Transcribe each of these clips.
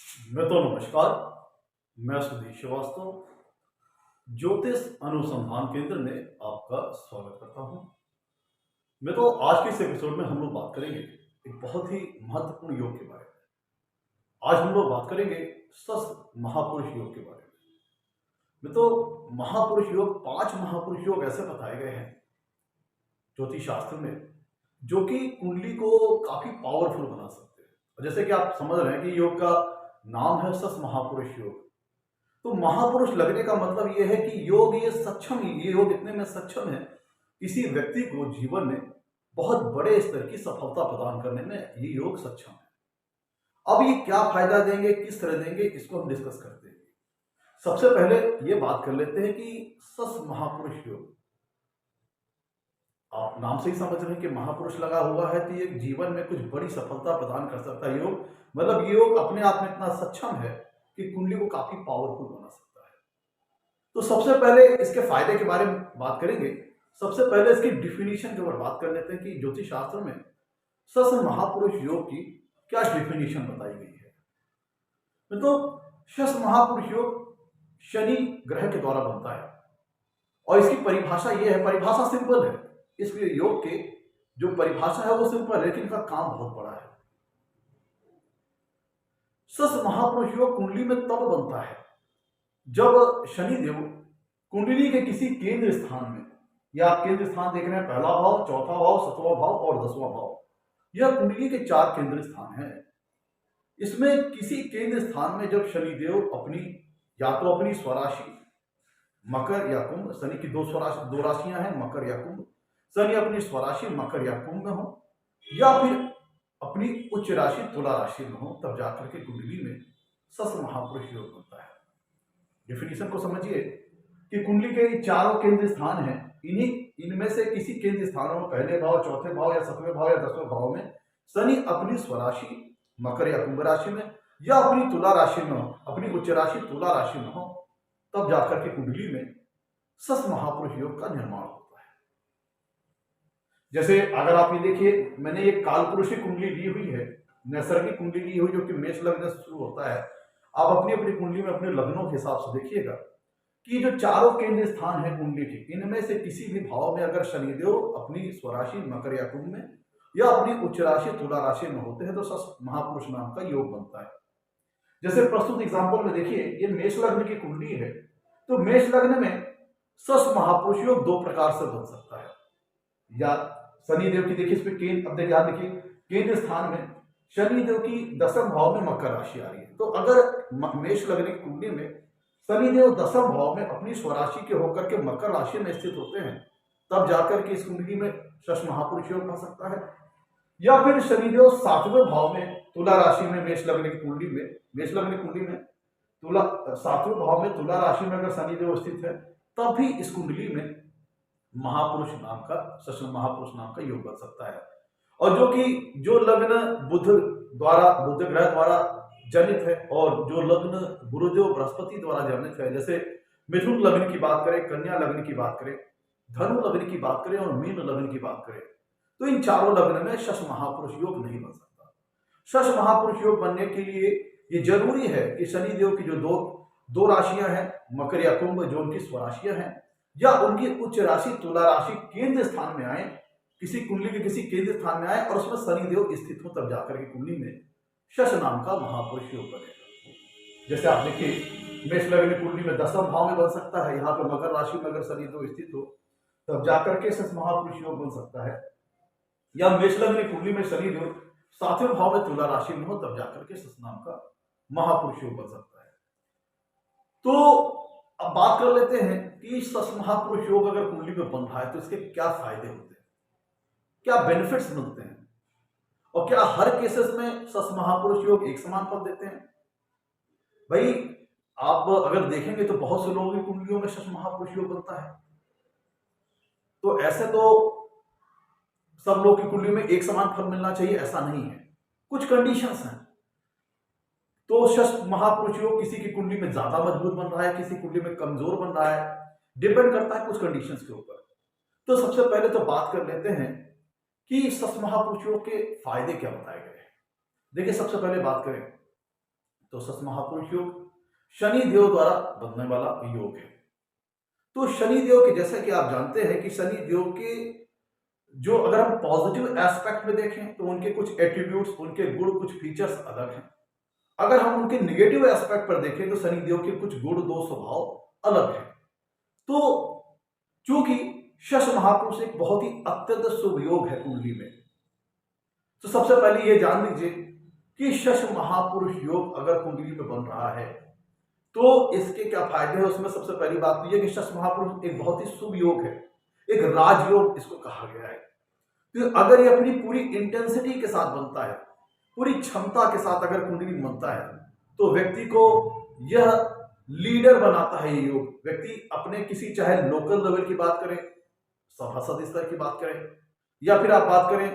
नमस्कार। मैं सुधीर श्रीवास्तव ज्योतिष अनुसंधान केंद्र में आपका स्वागत करता हूं। आज के इस एपिसोड में हम लोग बात करेंगे एक बहुत ही महत्वपूर्ण योग के बारे में। आज हम लोग बात करेंगे सस महापुरुष योग के बारे में। महापुरुष योग, 5 महापुरुष योग ऐसे बताए गए हैं ज्योतिष शास्त्र में जो कि कुंडली को काफी पावरफुल बना सकते हैं। जैसे कि आप समझ रहे हैं कि योग का नाम है सस महापुरुष योग। तो महापुरुष लगने का मतलब यह है कि ये योग इतने में सक्षम है किसी व्यक्ति को जीवन में बहुत बड़े स्तर की सफलता प्रदान करने में ये योग सक्षम है। अब ये क्या फायदा देंगे, किस तरह देंगे, इसको हम डिस्कस करते हैं। सबसे पहले ये बात कर लेते हैं कि सस महापुरुष योग, आप नाम से ही समझ रहे हैं कि महापुरुष लगा हुआ है तो ये जीवन में कुछ बड़ी सफलता प्रदान कर सकता है योग। मतलब ये योग अपने आप में इतना सक्षम है कि कुंडली को काफी पावरफुल बना सकता है। तो सबसे पहले इसके फायदे के बारे में बात करेंगे। सबसे पहले इसकी डिफिनीशन के ऊपर बात कर लेते हैं कि ज्योतिष शास्त्र में सस महापुरुष योग की क्या डिफिनीशन बताई गई है। सस महापुरुष योग शनि ग्रह के द्वारा बनता है और इसकी परिभाषा यह है, परिभाषा सिंपल है। इस योग के जो परिभाषा है वो सिंपल है लेकिन इनका काम बहुत बड़ा है। सस महापुरुष योग कुंडली में तब बनता है जब शनिदेव कुंडली के किसी केंद्र स्थान में, या आप केंद्र स्थान देख रहे हैं, पहला भाव, चौथा भाव, 7वां भाव और 10वां भाव, यह कुंडली के 4 केंद्र स्थान हैं। इसमें किसी केंद्र स्थान में जब शनिदेव अपनी स्वराशि मकर या कुंभ, शनि की 2 राशियां हैं, मकर या कुंभ, शनि अपनी स्वराशि मकर या कुंभ में हो या फिर अपनी उच्च राशि तुला राशि में हो, तब जाकर के कुंडली में सस महापुरुष योग बनता है। डेफिनेशन को समझिए कि कुंडली के 4 केंद्र स्थान हैं, इनमें से किसी केंद्र स्थानों में, पहले भाव, चौथे भाव या 7वें भाव या 10वें भाव में शनि अपनी स्वराशि मकर या कुंभ राशि में या अपनी तुला राशि में हो, अपनी उच्च राशि तुला राशि में हो, तब जाकर के कुंडली में सस महापुरुष योग का निर्माण होता है। जैसे अगर आप ये देखिए, मैंने एक कालपुरुष की कुंडली ली हुई है, नैसर्गिक कुंडली ली हुई जो कि मेष लग्न से शुरू होता है। आप अपनी अपनी कुंडली में अपने लग्नों के हिसाब से देखिएगा कि जो 4 केंद्र स्थान है कुंडली के, इनमें से किसी भी भाव में अगर शनिदेव अपनी स्वराशि मकर या कुंभ में या अपनी उच्च राशि तुला राशि में होते हैं तो सस महापुरुष नाम का योग बनता है। जैसे प्रस्तुत एग्जाम्पल में देखिए, ये मेष लग्न की कुंडली है, तो मेष लग्न में सस महापुरुष योग 2 प्रकार से बन सकता है। या शनिदेव की देखिए, इसमें केंद्र स्थान में शनिदेव की 10वें भाव में मकर राशि आ रही है, तो अगर मेष लग्न की कुंडली में शनिदेव 10वें भाव में अपनी स्वराशि के होकर के मकर राशि में स्थित होते हैं, तब जाकर के इस कुंडली में सस महापुरुष योग बन सकता है। या फिर शनिदेव 7वें भाव में तुला राशि में, मेष लग्न की कुंडली में तुला 7वें भाव में तुला राशि में अगर शनिदेव स्थित है, तब भी इस कुंडली में सस महापुरुष नाम का योग बन सकता है। और जो लग्न बुध ग्रह द्वारा जनित है और जो लग्न गुरुदेव बृहस्पति द्वारा जनित है, जैसे मिथुन लग्न की बात करें, कन्या लग्न की बात करें, धनु लग्न की बात करें और मीन लग्न की बात करें, तो इन 4 लग्न में सस महापुरुष योग नहीं बन सकता। सस महापुरुष योग बनने के लिए ये जरूरी है कि शनिदेव की जो दो राशियां हैं, मकर या कुंभ, जो उनकी स्वराशियां हैं, या उनकी उच्च राशि तुला राशि केंद्र स्थान में आए, किसी कुंडली के किसी केंद्र स्थान में आए और उसमें शनिदेव स्थित हो, तब जाकर के कुंडली में सस नाम का महापुरुष योग बनेगा। जैसे आप देखिए, मेष लग्न की कुंडली में 10वें भाव में बन सकता है, यहाँ पर मकर राशि में अगर शनिदेव स्थित हो, तब जाकर के सस महापुरुष योग बन सकता है। या मेष लग्न की कुंडली में शनिदेव 7वें भाव में तुला राशि में हो, तब जाकर के सस नाम का महापुरुष योग बन सकता है। तो अब बात कर लेते हैं कि सस महापुरुष योग अगर कुंडली में बन रहा है तो इसके क्या फायदे होते हैं, क्या बेनिफिट्स मिलते हैं, और क्या हर केसेस में सस महापुरुष योग एक समान फल देते हैं। भाई, आप अगर देखेंगे तो बहुत से लोगों की कुंडलियों में सस महापुरुष योग बनता है, तो ऐसे तो सब लोग की कुंडली में एक समान फल मिलना चाहिए, ऐसा नहीं है। कुछ कंडीशंस हैं। तो सस महापुरुष योग किसी की कुंडली में ज्यादा मजबूत बन रहा है, किसी कुंडली में कमजोर बन रहा है, डिपेंड करता है कुछ कंडीशंस के ऊपर। तो सबसे पहले तो बात कर लेते हैं कि सस महापुरुष योग के फायदे क्या बताए गए हैं। देखिए, सबसे पहले बात करें तो सस महापुरुष योग शनि देव द्वारा बनने वाला योग है। तो शनि देव के, जैसे कि आप जानते हैं कि शनि देव के जो अगर हम पॉजिटिव एस्पेक्ट में देखें तो उनके कुछ एट्रीब्यूट्स, उनके गुण, कुछ फीचर्स अलग हैं। अगर हम उनके निगेटिव एस्पेक्ट पर देखें तो शनि देव के कुछ गुण, दो स्वभाव अलग हैं। तो चूंकि शश महापुरुष एक बहुत ही अत्यंत शुभ योग है कुंडली में, तो सबसे पहले ये जान लीजिए कि शश महापुरुष योग अगर कुंडली में बन रहा है तो इसके क्या फायदे हैं। उसमें सबसे पहली बात तो यह कि शश महापुरुष एक बहुत ही शुभ योग है, एक राजयोग इसको कहा गया है। तो अगर ये अपनी पूरी इंटेंसिटी के साथ बनता है, पूरी क्षमता के साथ अगर कुंडली में बनता है, तो व्यक्ति को यह लीडर बनाता है। ये योग व्यक्ति अपने किसी, चाहे लोकल लेवल की बात करें, सभासद स्तर की बात करें, या फिर आप बात करें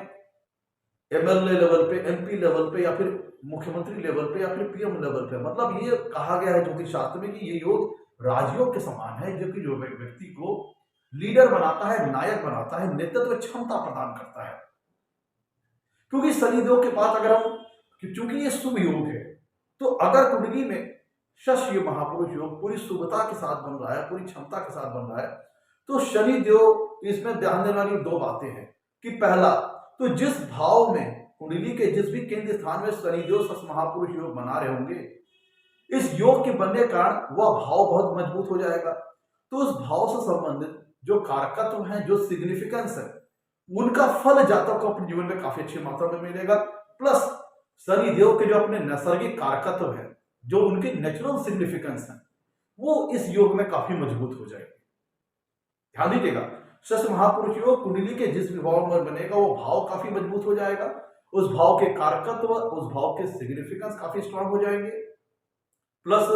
एमएलए लेवल पे, एमपी लेवल पे, या फिर मुख्यमंत्री लेवल पे, या फिर पीएम लेवल पे, मतलब ये कहा गया है ज्योतिष शास्त्र में कि ये योग राजयोग के समान है, जो कि जो व्यक्ति को लीडर बनाता है, नायक बनाता है, नेतृत्व क्षमता प्रदान करता है। क्योंकि शनिदेव के पास अगर हम, चूंकि ये शुभ योग है, तो अगर कुंडली में शश महापुरुष योग पूरी शुभता के साथ बन रहा है, पूरी क्षमता के साथ बन रहा है, तो शनिदेव, इसमें ध्यान देने वाली दो बातें हैं कि पहला तो जिस भाव में कुंडली के जिस भी केंद्र स्थान में शनिदेव शश महापुरुष योग बना रहे होंगे, इस योग के बनने के कारण वह भाव बहुत मजबूत हो जाएगा। तो उस भाव से संबंधित जो कारकत्व हैं, जो सिग्निफिकेंस है, उनका फल जातक को अपने जीवन में काफी अच्छी मात्रा में मिलेगा। प्लस शनिदेव के जो अपने नैसर्गिक कारकत्व है, जो उनके नेचुरल सिग्निफिकेंस है, वो इस योग में काफी मजबूत हो जाएगी। ध्यान दीजिएगा, शश महापुरुष योग कुंडली के जिस भी भाव में बनेगा वो भाव काफी मजबूत हो जाएगा, उस भाव के कारकत्व, उस भाव के सिग्निफिकेंस काफी स्ट्रांग हो जाएंगे। प्लस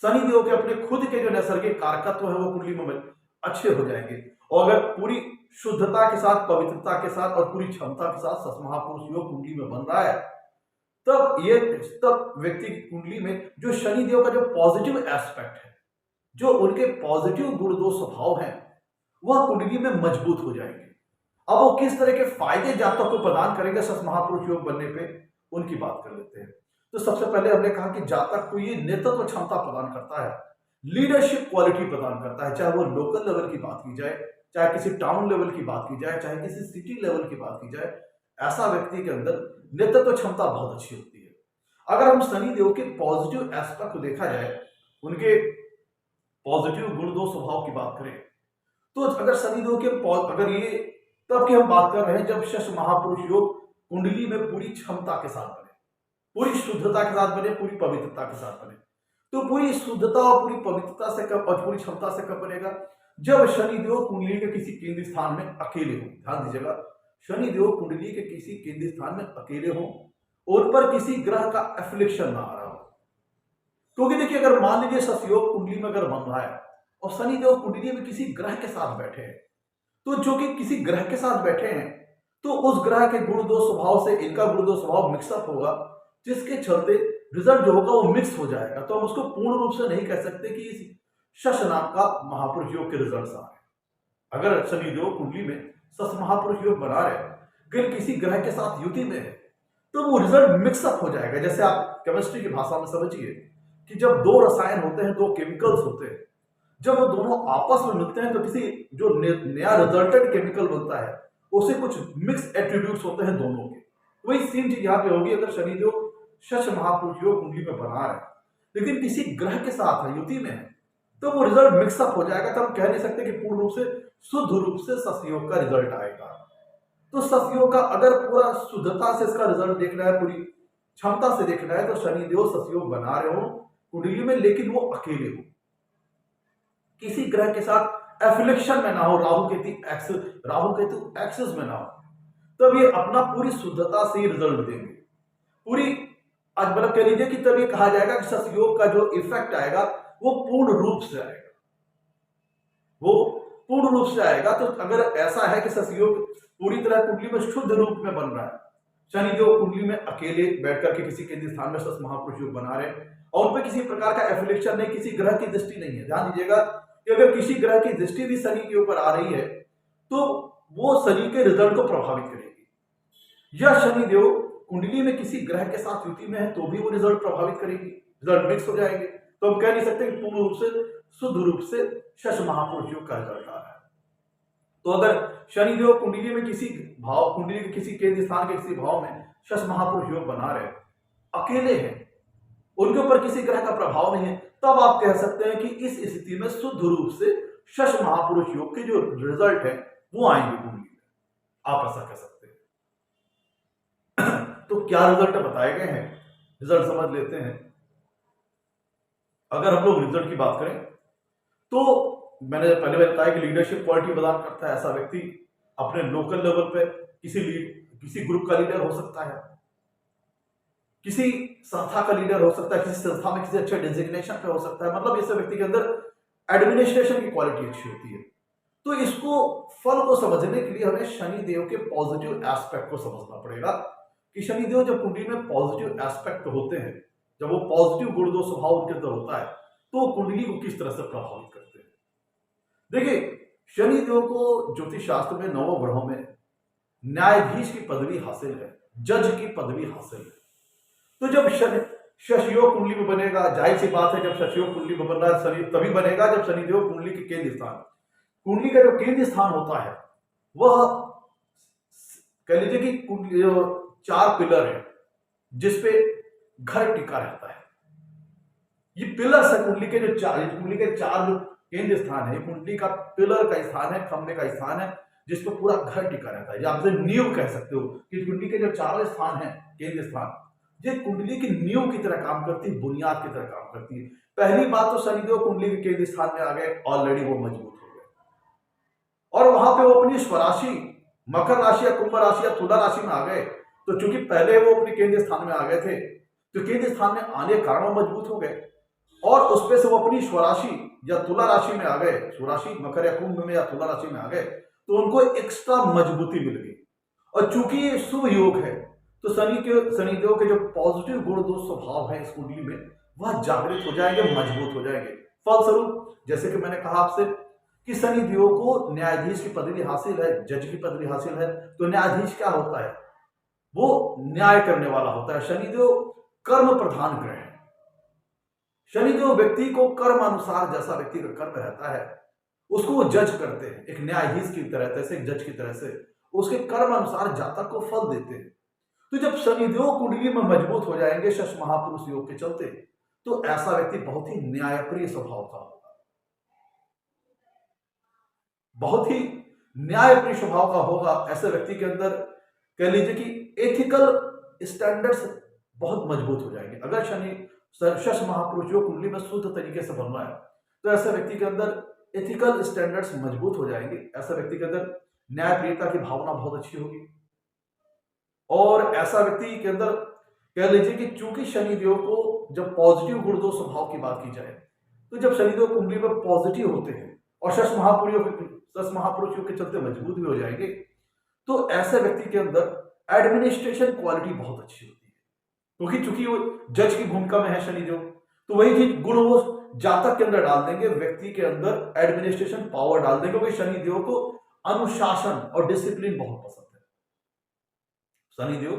शनिदेव के अपने खुद के जो नैसर्गिक कारकत्व है वो कुंडली में अच्छे हो जाएंगे। और अगर पूरी शुद्धता के साथ, पवित्रता के साथ और पूरी क्षमता के साथ शश महापुरुष योग कुंडली में बन रहा है, तब व्यक्ति की कुंडली में जो शनिदेव का जो पॉजिटिव एस्पेक्ट है, जो उनके पॉजिटिव गुण, दो स्वभाव हैं, वह कुंडली में मजबूत हो जाएंगे। अब वो किस तरह के फायदे जातक को प्रदान करेंगे शश महापुरुष योग बनने पे, उनकी बात कर लेते हैं। तो सबसे पहले हमने कहा कि जातक को ये नेतृत्व क्षमता प्रदान करता है, लीडरशिप क्वालिटी प्रदान करता है, चाहे वो लोकल लेवल की बात की जाए, चाहे किसी टाउन लेवल की बात की जाए, चाहे किसी सिटी लेवल की बात की जाए, ऐसा व्यक्ति के अंदर नेतृत्व क्षमता बहुत अच्छी होती है। अगर हम शनिदेव के पॉजिटिव एस्पेक्ट को देखा जाए, उनके पॉजिटिव गुण, दो स्वभाव की बात करें, तो अगर शनिदेव के अगर ये तब की हम बात कर रहे हैं जब शश महापुरुष योग कुंडली में पूरी क्षमता के साथ बने, पूरी शुद्धता के साथ बने, पूरी पवित्रता के साथ बने। तो पूरी शुद्धता और पूरी पवित्रता से कब और पूरी क्षमता से कब बनेगा, जब शनिदेव कुंडली के किसी केंद्रीय स्थान में अकेले हो। ध्यान दीजिएगा, शनिदेव कुंडली के किसी केंद्रीय स्थान में अकेले हो, उन पर किसी ग्रह का एफ्लिक्शन ना आ रहा हो। क्योंकि देखिए, अगर मान लीजिए शश योग कुंडली में अगर बन रहा है और शनिदेव कुंडली में किसी ग्रह के साथ बैठे हैं, तो जो कि किसी ग्रह के साथ बैठे हैं, तो उस ग्रह के गुण, दो स्वभाव से इनका गुण, दो स्वभाव मिक्सअप होगा, जिसके चलते रिजल्ट जो होगा वो मिक्स हो जाएगा। तो हम उसको पूर्ण रूप से नहीं कह सकते कि शश नाम का महापुरुष योग के रिजल्ट आ रहे। अगर शनिदेव कुंडली में शश महापुरुष योग बना रहे, अगर किसी ग्रह के साथ युति में है, तो वो रिजल्ट मिक्सअप हो जाएगा। जैसे आप केमिस्ट्री की भाषा में समझिए कि जब दो रसायन होते हैं, दो केमिकल्स होते हैं, जब वो दोनों आपस में मिलते हैं तो किसी जो नया रिजल्टेंट केमिकल बनता है, उसे कुछ मिक्स एट्रीब्यूट्स होते हैं दोनों के। वही सेम चीज यहाँ पे होगी। अगर शनिदेव शश महापुरुष योग कुंडली में बना रहे, लेकिन किसी ग्रह के साथ है, युति में है, तो वो रिजल्ट मिक्सअप हो जाएगा। तो हम कह नहीं सकते कि पूर्ण रूप से, शुद्ध रूप से शश योग का रिजल्ट आएगा। तो शश योग का अगर पूरा शुद्धता से इसका रिजल्ट देखना है, पूरी क्षमता से देखना है, तो शनिदेव शश योग बना रहे हो कुंडली में, लेकिन वो अकेले हो, किसी ग्रह के साथ एफ्लिक्शन में ना हो, राहु केतु एक्सिस में ना हो, तब ये अपना पूरी शुद्धता से रिजल्ट देंगे। पूरी मतलब कह लीजिए कि तब ये कहा जाएगा कि शश योग का जो इफेक्ट आएगा वो पूर्ण रूप से आएगा, वो पूर्ण रूप से आएगा। तो अगर ऐसा है कि शश योग पूरी तरह कुंडली में शुद्ध रूप में बन रहा है, शनिदेव कुंडली में अकेले बैठकर के किसी केंद्रीय स्थान में शश महापुरुष योग बना रहे हैं, और उन पर किसी प्रकार का एफ्लिक्शन नहीं, किसी ग्रह की दृष्टि नहीं है। ध्यान दीजिएगा कि अगर किसी ग्रह की दृष्टि भी शनि के ऊपर आ रही है, तो वो शनि के रिजल्ट को प्रभावित करेगी। यह शनिदेव कुंडली में किसी ग्रह के साथ युति में है, तो भी वो रिजल्ट प्रभावित करेगी। रिजल्ट मिक्स हो जाएंगे। तो हम कह नहीं सकते कि पूर्ण रूप से शुद्ध रूप से शश महापुरुष योग का रिजल्ट आ रहा है। तो अगर शनिदेव कुंडली में किसी भाव, कुंडली के किसी केंद्र स्थान के किसी भाव में शश महापुरुष योग बना रहे, अकेले हैं, उनके ऊपर किसी ग्रह का प्रभाव नहीं है, तब आप कह सकते हैं कि इस स्थिति में शुद्ध रूप से शश महापुरुष योग के जो रिजल्ट है वो आएंगे कुंडली में, आप ऐसा कह सकते हैं। तो क्या रिजल्ट बताए गए हैं, रिजल्ट समझ लेते हैं। अगर हम लोग रिजल्ट की बात करें तो मैंने पहले बताया कि लीडरशिप क्वालिटी प्रदान करता है। ऐसा व्यक्ति अपने लोकल लेवल पे किसी ग्रुप का लीडर हो सकता है, किसी संस्था का लीडर हो सकता है, किसी संस्था में किसी अच्छे डेजिग्नेशन पे हो सकता है। मतलब ऐसे व्यक्ति के अंदर एडमिनिस्ट्रेशन की क्वालिटी अच्छी होती है। तो इसको फल को समझने के लिए हमें शनिदेव के पॉजिटिव एस्पेक्ट को समझना पड़ेगा कि शनिदेव जब कुंडली में पॉजिटिव एस्पेक्ट होते हैं, जब वो पॉजिटिव गुण दो स्वभाव उनके अंदर होता है, तो कुंडली को किस तरह से प्रभावित करते हैं। देखिए, शनिदेव को ज्योतिष शास्त्र में 9 ग्रहों में न्यायाधीश की पदवी हासिल है, जज की पदवी हासिल है। तो जब शशियोग कुंडली में बनेगा, जाहिर सी बात है, जब शशियोग कुंडली में बन रहा है शनि तभी बनेगा जब शनिदेव कुंडली के केंद्र स्थान, कुंडली का जो केंद्र स्थान होता है वह कह लीजिए कि कुंडली 4 पिलर है जिसपे घर टिका रहता है। ये पिलर्स है कुंडली के जो चार जो केंद्र स्थान है, कुंडली का पिलर का स्थान है, खंबे का स्थान है, जिस पर पूरा घर टिका रहता है। या आप नींव कह सकते हो कि कुंडली के जो 4 स्थान है, केंद्र स्थान, ये कुंडली की नींव की तरह काम करती है, बुनियाद की तरह काम करती है। पहली बात तो शनिदेव कुंडली के केंद्र स्थान में आ गए, ऑलरेडी वो मजबूत हो गए और वहां पे वो अपनी स्वराशि मकर राशि या कुंभ राशि या तुला राशि में आ गए। तो चूंकि पहले वो अपने केंद्र स्थान में आ गए थे, तो केंद्र स्थान में आने के कारण वो मजबूत हो गए और उसपे से वो अपनी स्वराशि या तुला राशि में आ गए, स्वराशि मकर या कुंभ में या तुला राशि में आ गए, तो उनको एक्स्ट्रा मजबूती मिल गई। और चूंकि ये शुभ योग है, तो शनिदेव के जो पॉजिटिव गुण दो स्वभाव है इस कुंडली में, वह जागृत हो जाएंगे, मजबूत हो जाएंगे। फलस्वरूप जैसे कि मैंने कहा आपसे कि शनिदेव को न्यायाधीश की पदवी हासिल है, जज की पदवी हासिल है। तो न्यायाधीश क्या होता है, वो न्याय करने वाला होता है। शनिदेव कर्म प्रधान ग्रह है। शनिदेव व्यक्ति को कर्म अनुसार, जैसा व्यक्ति का कर्म रहता है उसको वो जज करते हैं, एक न्यायाधीश की तरह से, एक जज की तरह से उसके कर्म अनुसार जातक को फल देते हैं। तो जब शनिदेव कुंडली में मजबूत हो जाएंगे शश महापुरुष योग के चलते, तो ऐसा व्यक्ति बहुत ही न्यायप्रिय स्वभाव का होगा, बहुत ही न्यायप्रिय स्वभाव का होगा। ऐसे व्यक्ति के अंदर कह लीजिए कि एथिकल स्टैंडर्ड्स बहुत मजबूत हो जाएंगे। अगर शश महापुरुष योग कुंडली में शुद्ध तरीके से बन रहा है, तो ऐसे व्यक्ति के अंदर एथिकल स्टैंडर्ड्स मजबूत हो जाएंगे। ऐसा व्यक्ति के अंदर न्यायप्रियता की भावना बहुत अच्छी होगी और ऐसा व्यक्ति के अंदर कह लीजिए कि चूंकि शनिदेव को जब पॉजिटिव गुण दो स्वभाव की बात की जाए, तो जब शनिदेव कुंडली में पॉजिटिव होते हैं और शश महापुरुष योग के चलते मजबूत भी हो जाएंगे, तो ऐसे व्यक्ति के अंदर एडमिनिस्ट्रेशन क्वालिटी बहुत अच्छी होती है। क्योंकि चूंकि वो जज की भूमिका में है शनिदेव, तो वही चीज गुण वो जातक के अंदर डाल देंगे, व्यक्ति के अंदर एडमिनिस्ट्रेशन पावर डाल देंगे। क्योंकि शनिदेव को अनुशासन और डिसिप्लिन बहुत पसंद है। शनिदेव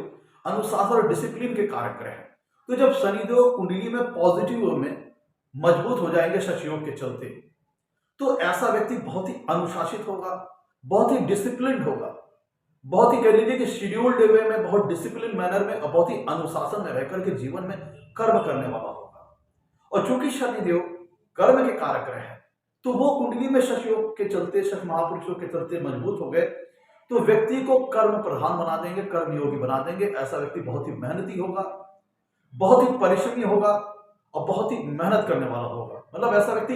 अनुशासन और डिसिप्लिन के कारक ग्रह हैं। तो जब शनिदेव कुंडली में पॉजिटिव में मजबूत हो जाएंगे शश योग के चलते, तो ऐसा व्यक्ति बहुत ही अनुशासित होगा, बहुत ही डिसिप्लिन होगा, बहुत ही कह लीजिए कि शेड्यूल्ड वे में, बहुत डिसिप्लिन मैनर में और बहुत ही अनुशासन में रहकर के जीवन में कर्म करने वाला होगा। और चूंकि शनिदेव कर्म के कारक ग्रह है, तो वो कुंडली में शश योग के चलते, शश महापुरुषों के चलते मजबूत हो गए, तो व्यक्ति को कर्म प्रधान बना देंगे, कर्म योगी बना देंगे। ऐसा व्यक्ति बहुत ही मेहनती होगा, बहुत ही परिश्रमी होगा और बहुत ही मेहनत करने वाला होगा। मतलब ऐसा व्यक्ति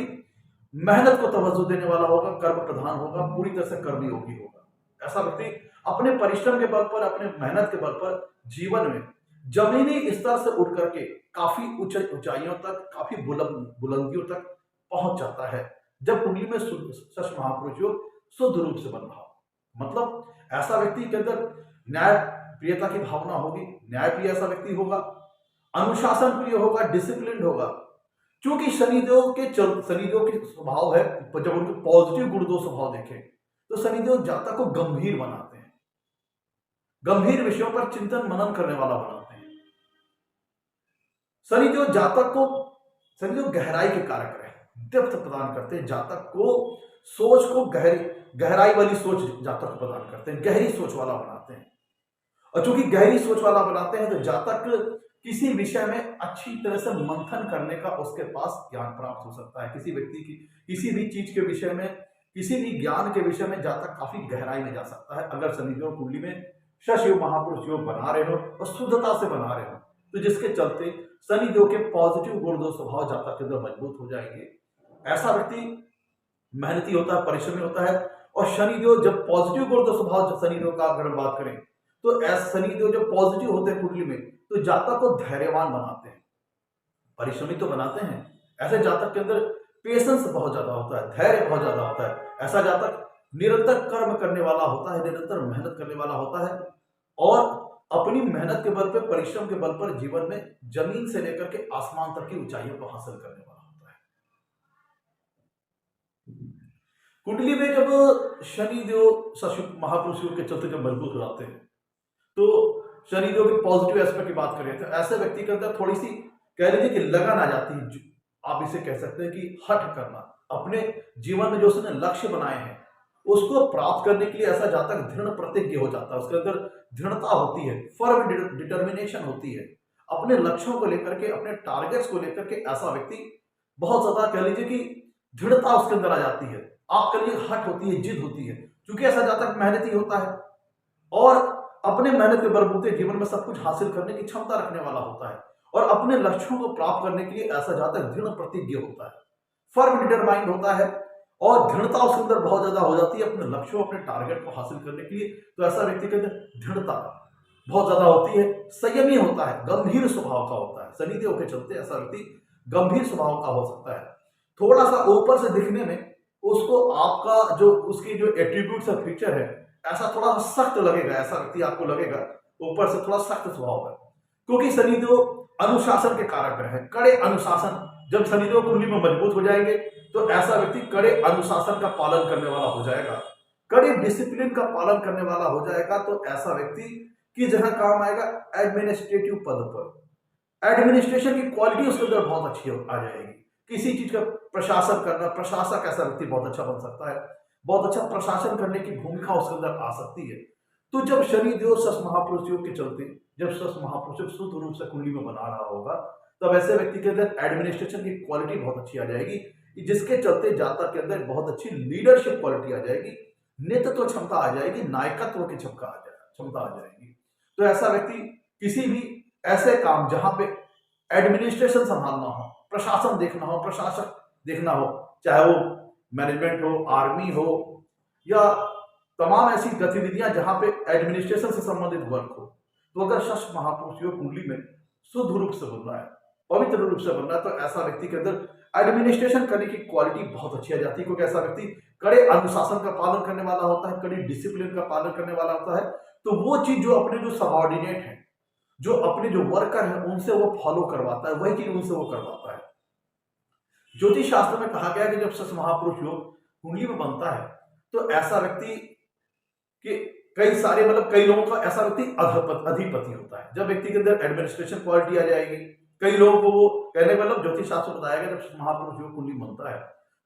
मेहनत को तवज्जो देने वाला होगा, कर्म प्रधान होगा, पूरी तरह से कर्म योगी होगा। ऐसा व्यक्ति अपने परिश्रम के बल पर, अपने मेहनत के बल पर जीवन में जमीनी स्तर से उठ करके काफी ऊंचाइयों तक, काफी बुलंदियों तक पहुंच जाता है, जब कुंडली में शश महापुरुष योग शुद्ध रूप से बन रहा हो। मतलब ऐसा व्यक्ति के अंदर न्याय प्रियता की भावना होगी, न्याय प्रिय ऐसा व्यक्ति होगा, अनुशासन प्रिय होगा, डिसिप्लिन होगा। क्योंकि शनिदेव के स्वभाव है, जब उनके पॉजिटिव गुण दो स्वभाव देखें, तो शनिदेव जातक को गंभीर बनाते हैं, गंभीर विषयों पर चिंतन मनन करने वाला बनाते हैं। शनिदेव जातक को, शनिदेव गहराई के कारक है, डेप्थ प्रदान करते हैं जातक को, सोच को गहराई वाली सोच जातक को प्रदान करते हैं, गहरी सोच वाला बनाते हैं। और चूंकि गहरी सोच वाला बनाते हैं तो जातक किसी विषय में अच्छी तरह से मंथन करने का उसके पास ज्ञान प्राप्त हो सकता है। किसी व्यक्ति की किसी भी चीज के विषय में, किसी भी ज्ञान के विषय में जातक काफी गहराई में जा सकता है अगर शनिदेव कुंडली में शश योग महापुरुष योग बना रहे हो और शुद्धता से बना रहे हो, तो जिसके चलते शनिदेव के पॉजिटिव गुण दो स्वभाव जातक के अंदर मजबूत हो जाएंगे। ऐसा व्यक्ति मेहनती होता है, परिश्रमी होता है। और शनिदेव जब पॉजिटिव गुण दो स्वभाव शनिदेव का अगर हम बात करें तो ऐसे शनिदेव जब पॉजिटिव होते हैं कुंडली में तो जातक को धैर्यवान बनाते हैं, परिश्रमी तो बनाते हैं। ऐसे जातक के अंदर पेशेंस बहुत ज्यादा होता है, धैर्य बहुत ज्यादा होता है। ऐसा जातक निरंतर कर्म करने वाला होता है, निरंतर मेहनत करने वाला होता है और अपनी मेहनत के बल पर, परिश्रम के बल पर जीवन में जमीन से लेकर के आसमान तक की ऊंचाइयों को हासिल करने वाला होता है। कुंडली में जब शनिदेव सशुभ महापुरुष योग के चलते जब मजबूत हो जाते हैं तो शनिदेव के पॉजिटिव एस्पेक्ट की बात करें तो ऐसे व्यक्ति के अंदर थोड़ी सी कह लीजिए कि लगन आ जाती है। आप इसे कह सकते हैं कि हठ करना, अपने जीवन में जो उसने लक्ष्य बनाए हैं उसको प्राप्त करने के लिए ऐसा जातक दृढ़ प्रतिज्ञ हो जाता है। उसके अंदर दृढ़ता होती है, फर्म डिटर्मिनेशन होती है अपने लक्ष्यों को लेकर के, अपने टारगेट्स को लेकर के। ऐसा व्यक्ति बहुत ज्यादा कह लीजिए कि दृढ़ता उसके अंदर आ जाती है। आपके लिए हट होती है, जिद होती है, क्योंकि ऐसा जातक मेहनती होता है और अपने मेहनत के बलबूते जीवन में सब कुछ हासिल करने की क्षमता रखने वाला होता है और अपने लक्ष्यों को प्राप्त करने के लिए ऐसा जातक दृढ़ प्रतिज्ञ होता है, फर्म डिटरमाइंड होता है और दृढ़ता उसके अंदर बहुत ज्यादा हो जाती है अपने लक्ष्यों, अपने टारगेट को हासिल करने के लिए। तो ऐसा व्यक्ति के अंदर दृढ़ता बहुत ज्यादा होती है, संयमी होता है, गंभीर स्वभाव का होता है। शनिदेव के चलते ऐसा व्यक्ति गंभीर स्वभाव का हो सकता है। थोड़ा सा ऊपर से दिखने में उसको आपका जो उसकी जो एट्रीब्यूट्स है, फीचर है, ऐसा थोड़ा सख्त लगेगा। ऐसा व्यक्ति आपको लगेगा ऊपर से थोड़ा सख्त स्वभाव है, क्योंकि शनिदेव अनुशासन के कारक है, कड़े अनुशासन। जब शनिदेव कुंडली में मजबूत हो जाएंगे तो ऐसा व्यक्ति कड़े अनुशासन का पालन करने वाला हो जाएगा, कड़े डिसिप्लिन का पालन करने वाला हो जाएगा। तो ऐसा व्यक्ति की जगह काम आएगा एडमिनिस्ट्रेटिव पद पर। एडमिनिस्ट्रेशन की क्वालिटी उसके अंदर बहुत अच्छी आ जाएगी। किसी चीज का प्रशासन करना, प्रशासक ऐसा व्यक्ति बहुत अच्छा बन सकता है, बहुत अच्छा प्रशासन करने की भूमिका उसके अंदर आ सकती है। तो जब शनिदेव सस महापुरुष योग के चलते, जब सस महापुरुष शुद्ध रूप से कुंडली में बना रहा होगा, तब ऐसे व्यक्ति के अंदर एडमिनिस्ट्रेशन की क्वालिटी बहुत अच्छी आ जाएगी, जिसके चलते जातक के अंदर बहुत अच्छी लीडरशिप क्वालिटी आ जाएगी, नेतृत्व क्षमता आ जाएगी, नायकत्व की क्षमता आ जाएगी। तो ऐसा व्यक्ति किसी भी ऐसे काम जहां पे एडमिनिस्ट्रेशन संभालना हो, प्रशासन देखना हो, प्रशासक देखना हो, चाहे वो मैनेजमेंट हो, आर्मी हो या तमाम ऐसी गतिविधियां जहां पे एडमिनिस्ट्रेशन से संबंधित वर्क हो, तो अगर शश महापुरुष योग कुंडली में शुद्ध रूप से बन रहा है, पवित्र रूप से बन रहा है, तो ऐसा व्यक्ति के अंदर एडमिनिस्ट्रेशन करने की क्वालिटी बहुत अच्छी आ जाती है, क्योंकि ऐसा व्यक्ति कड़े अनुशासन का पालन करने वाला होता है, कड़ी डिसिप्लिन का पालन करने वाला होता है। तो वो चीज जो अपने जो सबऑर्डिनेट है, जो अपने जो वर्कर है, उनसे वो फॉलो करवाता है, वही चीज उनसे वो करवाता है। ज्योतिष शास्त्र में कहा गया कि जब शश महापुरुष योग कुंडली में बनता है तो ऐसा व्यक्ति के कई सारे कई लोगों का ऐसा व्यक्ति अधिपति होता है। जब व्यक्ति के अंदर एडमिनिस्ट्रेशन क्वालिटी आ जाएगी, कई लोगों को वो कहने ज्योतिष शास्त्र में बताया गया जब महापुरुष योग कुंडली बनता है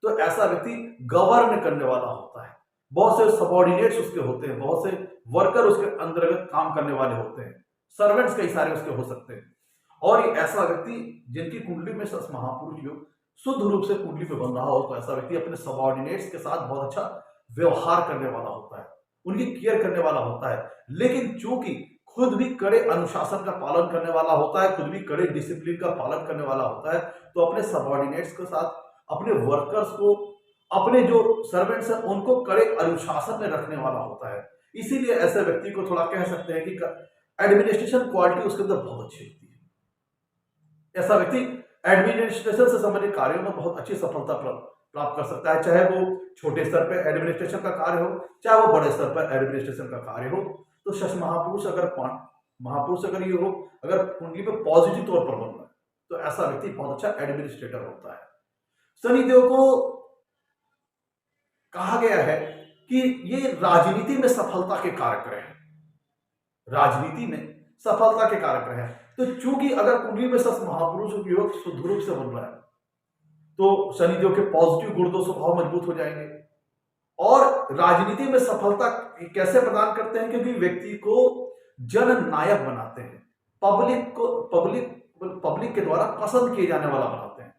तो ऐसा व्यक्ति गवर्न करने वाला होता है, बहुत से सबऑर्डिनेट्स उसके होते हैं, बहुत से वर्कर उसके अंतर्गत काम करने वाले होते हैं, सर्वेंट्स कई सारे उसके हो सकते हैं। और ये ऐसा व्यक्ति जिनकी कुंडली में शश महापुरुष योग शुद्ध रूप से कुंडली पे बन रहा हो, तो ऐसा व्यक्ति अपने सबऑर्डिनेट्स के साथ बहुत अच्छा व्यवहार करने वाला होता है, उनकी केयर करने वाला होता है। लेकिन चूंकि खुद भी कड़े अनुशासन का पालन करने वाला होता है, खुद भी कड़े डिसिप्लिन का पालन करने वाला होता है, तो अपने सबऑर्डिनेट्स के साथ, अपने वर्कर्स को, अपने जो सर्वेंट्स हैं उनको कड़े अनुशासन में रखने वाला होता है। इसीलिए ऐसे व्यक्ति को थोड़ा कह सकते हैं कि एडमिनिस्ट्रेशन क्वालिटी उसके अंदर बहुत अच्छी होती है। ऐसा व्यक्ति एडमिनिस्ट्रेशन से संबंधित कार्यों में बहुत अच्छी सफलता प्राप्त कर सकता है, चाहे वो छोटे स्तर पर एडमिनिस्ट्रेशन का कार्य हो, चाहे वो बड़े स्तर पर एडमिनिस्ट्रेशन का कार्य हो। तो शश महापुरुष अगर ये हो, अगर कुंडली पे पॉजिटिव तौर पर बन रहा है तो ऐसा व्यक्ति बहुत अच्छा एडमिनिस्ट्रेटर होता है। शनिदेव को कहा गया है कि ये राजनीति में सफलता के कारक रहे, राजनीति में सफलता के कारक रहे। तो चूंकि अगर कुंडली में शश महापुरुष योग शुद्ध रूप से बन रहा है तो शनिदेव के पॉजिटिव गुण दो स्वभाव मजबूत हो जाएंगे। और राजनीति में सफलता कैसे प्रदान करते हैं, क्योंकि व्यक्ति को जननायक बनाते हैं, पब्लिक के द्वारा पसंद किए जाने वाला बनाते हैं,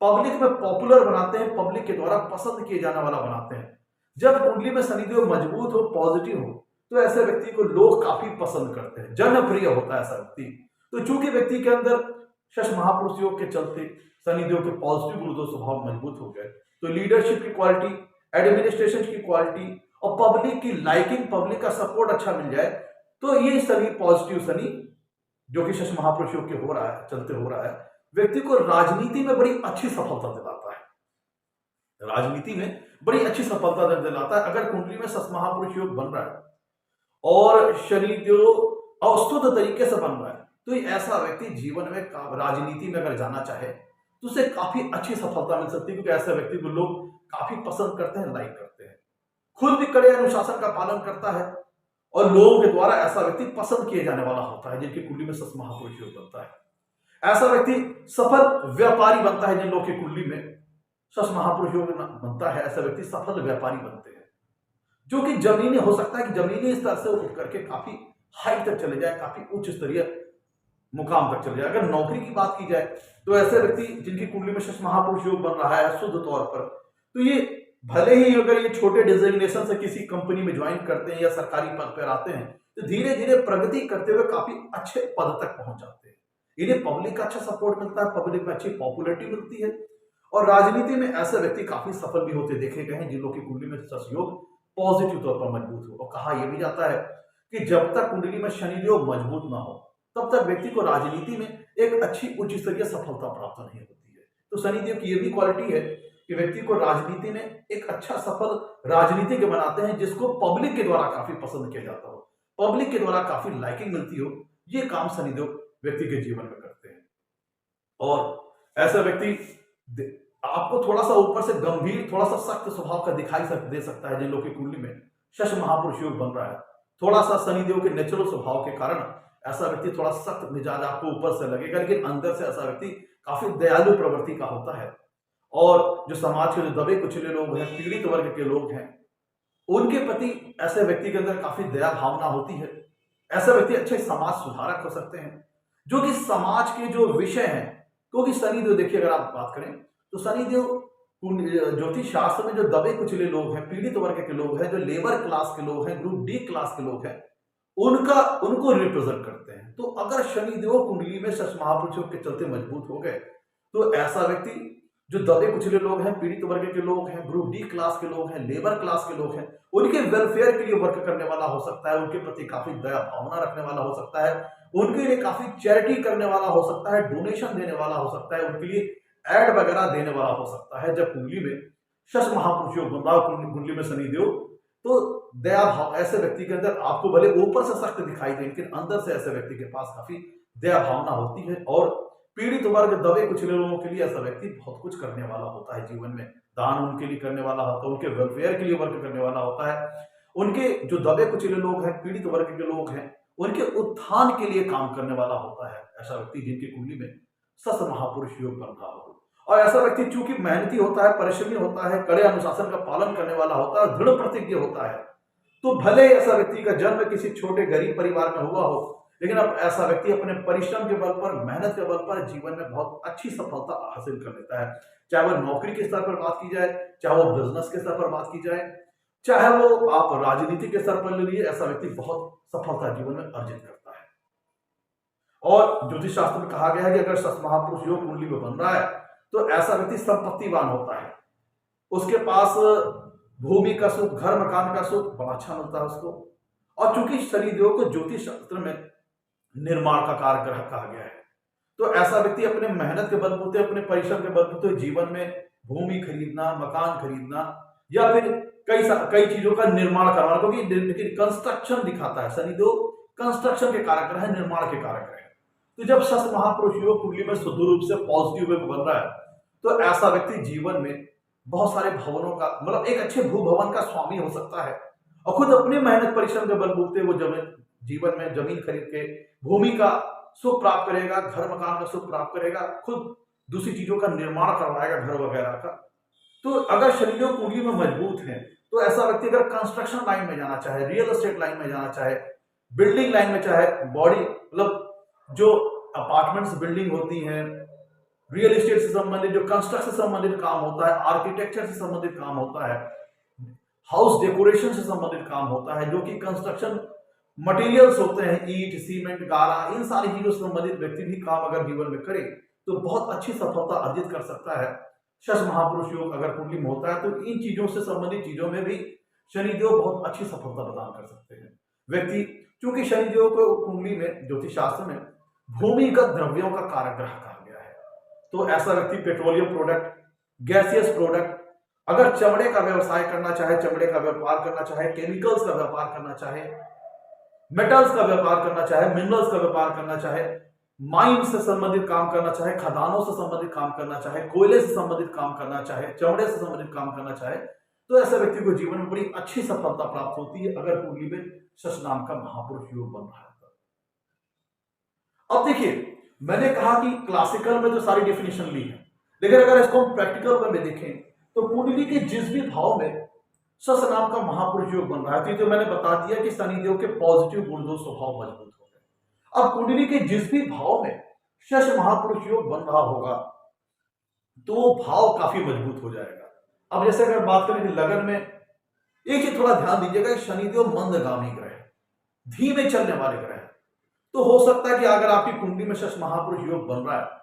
पब्लिक में पॉपुलर बनाते हैं, पब्लिक के द्वारा पसंद किए जाने वाला बनाते हैं। जब कुंडली में शनिदेव मजबूत हो, पॉजिटिव हो, तो ऐसे व्यक्ति को लोग काफी पसंद करते हैं, जनप्रिय होता है ऐसा व्यक्ति। तो चूंकि व्यक्ति के अंदर शश महापुरुष योग के चलते शनिदेव के पॉजिटिव गुण दो स्वभाव मजबूत हो गए, तो लीडरशिप की क्वालिटी, एडमिनिस्ट्रेशन की क्वालिटी और पब्लिक की लाइकिंग, पब्लिक का सपोर्ट अच्छा मिल जाए, तो ये शनि पॉजिटिव शनि जो कि शश महापुरुष योग के हो रहा है, चलते हो रहा है, व्यक्ति को राजनीति में बड़ी अच्छी सफलता दिलाता है। राजनीति में बड़ी अच्छी सफलता दिलाता है अगर कुंडली में शश महापुरुष योग बन रहा है और शनिदेव अस्तुत तरीके से बन रहा है, तो ऐसा व्यक्ति जीवन में राजनीति में अगर जाना चाहे तो उसे काफी अच्छी सफलता मिल सकती है, क्योंकि ऐसे व्यक्ति को लोग काफी पसंद करते हैं, लाइक करते हैं, खुद भी कड़े अनुशासन का पालन करता है और लोगों के द्वारा ऐसा व्यक्ति पसंद किए जाने वाला होता है जिनकी कुंडली में शश महापुरुष योग बनता है। ऐसा व्यक्ति सफल व्यापारी बनता है जिन लोगों की कुंडली में शश महापुरुष योग बनता है, ऐसा व्यक्ति सफल व्यापारी बनते हैं, जो कि जमीनी हो सकता है कि जमीनी स्तर से उठ करके काफी हाइट तक चले जाए, काफी उच्च स्तरीय मुकाम तक चले जाए। अगर नौकरी की बात की जाए तो ऐसे व्यक्ति जिनकी कुंडली में शश महापुरुष योग बन रहा है शुद्ध तौर पर, तो ये भले ही अगर ये छोटे डिजिग्नेशन से किसी कंपनी में ज्वाइन करते हैं या सरकारी पद पर आते हैं, तो धीरे धीरे प्रगति करते हुए काफी अच्छे पद तक पहुंच जाते हैं। इन्हें पब्लिक का अच्छा सपोर्ट मिलता है, पब्लिक में अच्छी पॉपुलरिटी मिलती है और राजनीति में ऐसे व्यक्ति काफी सफल भी होते देखे गए हैं जिन लोगों की कुंडली में शश योग पॉजिटिव तौर पर मजबूत हो। और कहा यह भी जाता है कि जब तक कुंडली में शनिदेव मजबूत ना हो तब तक व्यक्ति को राजनीति में एक अच्छी उच्च स्तरीय सफलता प्राप्त नहीं होती है। तो शनिदेव की यह भी क्वालिटी है कि व्यक्ति को राजनीति में एक अच्छा सफल राजनीतिज्ञ बनाते हैं जिसको पब्लिक के द्वारा काफी पसंद किया जाता हो, पब्लिक के द्वारा काफी लाइकिंग मिलती हो। ये काम शनिदेव व्यक्ति के जीवन में करते हैं। और ऐसा व्यक्ति आपको थोड़ा सा ऊपर से गंभीर, थोड़ा सा सख्त स्वभाव का दिखाई दे सकता है जिन लोगों की कुंडली में शश महापुरुष योग बन रहा है। थोड़ा सा शनिदेव के नेचुरल स्वभाव के कारण ऐसा व्यक्ति थोड़ा सख्त मिजाज आपको ऊपर से लगेगा, लेकिन अंदर से ऐसा व्यक्ति काफी दयालु प्रवृत्ति का होता है। और जो समाज के जो दबे कुचले लोग हैं, पीड़ित वर्ग के लोग हैं, उनके प्रति ऐसे व्यक्ति के अंदर काफी दया भावना होती है। ऐसे व्यक्ति अच्छे समाज सुधारक हो सकते हैं, जो कि समाज के जो विषय हैं, क्योंकि शनिदेव देखिए अगर आप बात करें तो शनिदेव ज्योतिष शास्त्र में जो दबे कुचले लोग हैं, पीड़ित वर्ग के लोग हैं, जो लेबर क्लास के लोग हैं, ग्रुप डी क्लास के लोग हैं, उनको रिप्रेजेंट करते हैं। तो अगर शनिदेव कुंडली में शश महापुरुष के चलते मजबूत हो गए तो ऐसा व्यक्ति जो दबे कुचले लोग हैं, पीड़ित वर्ग के लोग हैं, ग्रुप डी क्लास के लोग हैं, लेबर क्लास के लोग हैं, उनके वेलफेयर के लिए वर्क करने वाला हो सकता है, उनके प्रति काफी दया भावना रखने वाला हो सकता है, उनके लिए काफी चैरिटी करने वाला हो सकता है, डोनेशन देने वाला हो सकता है, उनके लिए एड वगैरह देने वाला हो सकता है। जब कुंडली में शश महापुरुष योग बन रहा हो, कुंडली में शनिदेव, तो दया भाव ऐसे व्यक्ति के अंदर आपको भले ऊपर से सख्त दिखाई दे, लेकिन अंदर से ऐसे व्यक्ति के पास काफी दया भावना होती है। और पीड़ित वर्ग, दबे कुचले लोगों के लिए ऐसा व्यक्ति बहुत कुछ करने वाला होता है जीवन में, दान उनके लिए करने वाला होता है, उनके वेलफेयर के लिए वर्क करने वाला होता है, उनके जो दबे कुचले लोग हैं, पीड़ित वर्ग के लोग हैं, उनके उत्थान के लिए काम करने वाला होता है ऐसा व्यक्ति जिनकी कुंडली में शश महापुरुष योग बन रहा हो। और ऐसा व्यक्ति चूंकि मेहनती होता है, परिश्रमी होता है, कड़े अनुशासन का पालन करने वाला होता है, दृढ़ प्रतिज्ञ होता है, तो भले ऐसा व्यक्ति का जन्म किसी छोटे गरीब परिवार में हुआ हो, लेकिन अब ऐसा व्यक्ति अपने परिश्रम के बल पर, मेहनत के बल पर जीवन में बहुत अच्छी सफलता हासिल कर लेता है। चाहे वो नौकरी के स्तर पर बात की जाए, चाहे वो बिजनेस के स्तर पर बात की जाए, चाहे वो आप राजनीति के स्तर पर ले लीजिए, ऐसा व्यक्ति बहुत सफलता जीवन में अर्जित करता है। और ज्योतिष शास्त्र में कहा गया है कि अगर शश महापुरुष योग कुंडली में बन रहा है तो ऐसा व्यक्ति संपत्तिवान होता है, उसके पास भूमि का सुख, घर मकान का सुख बड़ा अच्छा मिलता है उसको। और चूंकि शनिदेव को ज्योतिष शास्त्र में निर्माण का कारक कहा गया है, तो ऐसा व्यक्ति अपने मेहनत के बलबूते, अपने परिश्रम के बलबूते जीवन में भूमि खरीदना, मकान खरीदना या फिर कई चीजों का निर्माण करवाना, क्योंकि कंस्ट्रक्शन दिखाता है शनिदेव, कंस्ट्रक्शन के कारक है, निर्माण के कारक है। तो जब शश महापुरुष योग कुंडली में शुद्ध रूप से पॉजिटिव वे बन रहा है तो ऐसा व्यक्ति जीवन में बहुत सारे भवनों का, मतलब एक अच्छे भूभवन का स्वामी हो सकता है और खुद अपने मेहनत परिश्रम के बलबूते वो जीवन में जमीन खरीद के, भूमि का सुख प्राप्त करेगा, घर मकान का सुख प्राप्त करेगा, खुद दूसरी चीजों का निर्माण करवाएगा, घर वगैरह का। तो अगर शनिदेव कुंडली में मजबूत है तो ऐसा व्यक्ति अगर कंस्ट्रक्शन लाइन में जाना चाहे, रियल एस्टेट लाइन में जाना चाहे, बिल्डिंग लाइन में चाहे, बॉडी मतलब जो अपार्टमेंट्स बिल्डिंग होती हैं, रियल एस्टेट से संबंधित जो कंस्ट्रक्शन से संबंधित काम होता है, आर्किटेक्चर से संबंधित काम होता है, हाउस डेकोरेशन से संबंधित काम होता है, जो कि कंस्ट्रक्शन मटेरियल्स होते हैं, ईंट, सीमेंट, गारा, इन सारी चीजों से संबंधित व्यक्ति भी काम अगर जीवन में करे तो बहुत अच्छी सफलता अर्जित कर सकता है। शश महापुरुष योग अगर कुंडली में होता है तो इन चीजों से संबंधित चीजों में भी शनिदेव बहुत अच्छी सफलता प्रदान कर सकते हैं। व्यक्ति क्योंकि शनिदेव को कुंडली में ज्योतिष शास्त्र में भूमिगत द्रव्यों का कारक ग्रह कहा गया है, तो ऐसा व्यक्ति पेट्रोलियम प्रोडक्ट, गैसियस प्रोडक्ट, अगर चमड़े का व्यवसाय करना चाहे, चमड़े का व्यापार करना चाहे, केमिकल्स का व्यापार करना चाहे, मेटल्स का व्यापार करना चाहे, मिनरल्स का व्यापार करना चाहे, माइन से संबंधित काम करना चाहे, खदानों से संबंधित काम करना चाहे, कोयले से संबंधित काम करना चाहे, चमड़े से संबंधित काम करना चाहे, तो ऐसे व्यक्ति को जीवन में बड़ी अच्छी सफलता प्राप्त होती है अगर कुंडली में शश नाम का महापुरुष योग बन रहा है। अब देखिए, मैंने कहा कि क्लासिकल में तो सारी डेफिनेशन ली है, लेकिन अगर इसको हम प्रैक्टिकल में देखें तो कुंडली के जिस भी भाव में शश नाम का महापुरुष योग बन रहा है, तो मैंने बता दिया कि शनिदेव के पॉजिटिव गुण दो स्वभाव मजबूत हो गए। अब कुंडली के जिस भी भाव में शश महापुरुष योग बन रहा होगा तो वो भाव काफी मजबूत हो जाएगा। अब जैसे अगर बात करें कि लगन में, एक चीज थोड़ा ध्यान दीजिएगा, शनिदेव मंदगामी ग्रह है, धीमे चलने वाले ग्रह है। तो हो सकता है कि अगर आपकी कुंडली में शश महापुरुष योग बन रहा है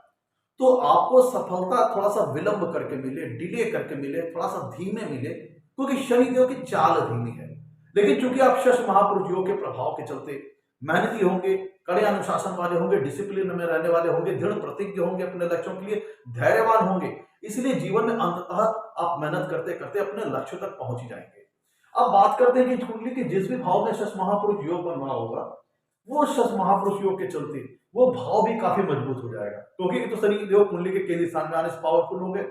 तो आपको सफलता थोड़ा सा विलंब करके मिले, डिले करके मिले, थोड़ा सा धीमे मिले, क्योंकि शनिदेव की चाल धीमी है। लेकिन चूंकि आप शश महापुरुष योग के प्रभाव के चलते मेहनती होंगे, कड़े अनुशासन वाले होंगे, डिसिप्लिन में रहने वाले होंगे, दृढ़ प्रतिज्ञ होंगे, अपने लक्ष्यों के लिए धैर्यवान होंगे, इसलिए जीवन में अंततः आप मेहनत करते करते अपने लक्ष्य तक पहुंच ही जाएंगे। अब बात करते हैं कि कुंडली के जिस भी भाव में शश महापुरुष योग बन रहा होगा, वो शश महापुरुष योग के चलते वो भाव भी काफी मजबूत हो जाएगा, क्योंकि तो शनिदेव कुंडली के केंद्रीय स्थान में आने से पावरफुल हो गए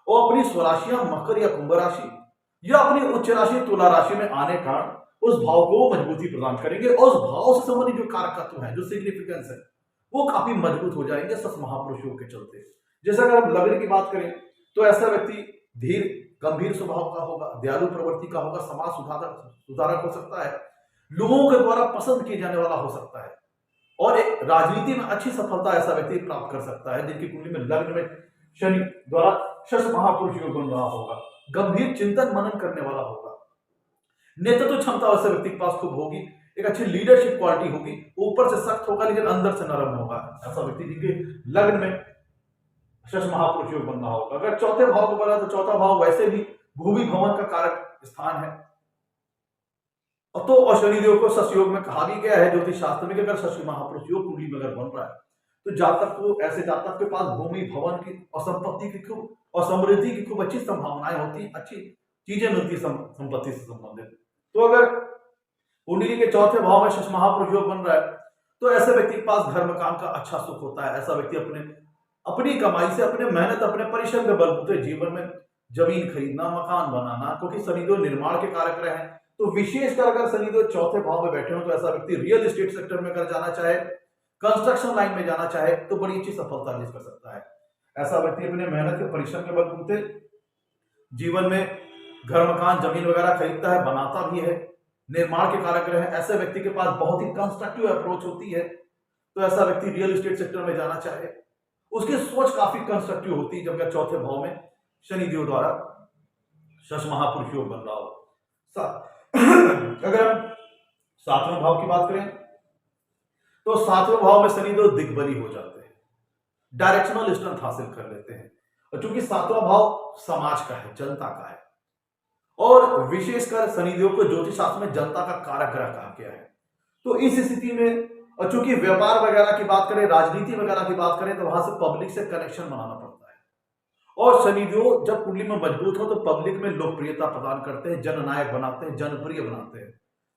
और अपनी स्वराशियां मकर या कुंभ राशि या अपनी उच्च राशि तुला राशि में आने का उस भाव को मजबूती प्रदान करेंगे और उस भाव से संबंधित जो कारक तत्व है, जो सिग्निफिकेंस है, वो काफी मजबूत हो जाएंगे शश महापुरुष योग के चलते। जैसे अगर हम लगन की बात करें तो ऐसा व्यक्ति धीर गंभीर स्वभाव का होगा, दयालु प्रवृत्ति का होगा, समाज सुधारक हो सकता है, लोगों के द्वारा पसंद किए जाने वाला हो सकता है और एक राजनीति में अच्छी सफलता ऐसा व्यक्ति प्राप्त कर सकता है जिनकी कुंडली में लग्न में शनि द्वारा शश महापुरुष योग बन रहा होगा। गंभीर चिंतन मनन करने वाला होगा, नेतृत्व क्षमता ऐसे व्यक्ति के पास खूब होगी, एक अच्छी लीडरशिप क्वालिटी होगी, ऊपर से सख्त होगा लेकिन अंदर से नरम होगा, ऐसा व्यक्ति जिनके लग्न में शश महापुरुष योग बन रहा होगा। अगर चौथे भाव को बना तो चौथा भाव वैसे भी भूमि भवन का कारक स्थान है, तो और शनिदेव को शश योग में कहा भी गया है ज्योतिष शास्त्र में कि अगर शश महापुरुष योग कुंडली में अगर बन रहा है तो जातक को, ऐसे जातक के पास भूमि भवन की और संपत्ति की खूब और समृद्धि की खूब अच्छी संभावनाएं होती हैं, अच्छी चीजें मिलती संपत्ति से संबंधित। तो अगर कुंडली के चौथे भाव में शश महापुरुष योग बन रहा है तो ऐसे व्यक्ति के पास घर मकान का अच्छा सुख होता है। ऐसा व्यक्ति अपनी कमाई से, अपने मेहनत, अपने परिश्रम के बलबूते जीवन में जमीन खरीदना, मकान बनाना, क्योंकि शनिदेव निर्माण के कारक रहे हैं, तो विशेषकर अगर शनिदेव चौथे भाव में बैठे हो तो ऐसा व्यक्ति रियल एस्टेट सेक्टर में अगर जाना चाहे, कंस्ट्रक्शन लाइन में जाना चाहे तो बड़ी अच्छी सफलता अर्जित कर सकता है। ऐसा व्यक्ति अपने मेहनत के परिश्रम के बलबूते जीवन में घर मकान जमीन वगैरह खरीदता है, बनाता भी है, निर्माण के कारक रहे हैं। ऐसे व्यक्ति के पास बहुत ही कंस्ट्रक्टिव अप्रोच होती है, तो ऐसा व्यक्ति रियल एस्टेट सेक्टर में जाना चाहे, उसकी सोच काफी कंस्ट्रक्टिव होती है जबकि चौथे भाव में शनिदेव द्वारा शश महापुरुष योग बन रहा हो। अगर हम सातवें भाव की बात करें तो सातवें भाव में शनिदेव दिग्बली हो जाते हैं, डायरेक्शनल स्ट्रेंथ हासिल कर लेते हैं, और चूंकि सातवां भाव समाज का है, जनता का है, और विशेषकर शनिदेव को ज्योतिष शास्त्र में जनता का कारक ग्रह कहा गया है। तो इस स्थिति में, और चूंकि व्यापार वगैरह की बात करें, राजनीति वगैरह की बात करें, तो वहां से पब्लिक से कनेक्शन बनाना पड़ता है, और शनिदेव जब कुंडली में मजबूत हो तो पब्लिक में लोकप्रियता प्रदान करते हैं, जननायक बनाते हैं, जनप्रिय बनाते हैं।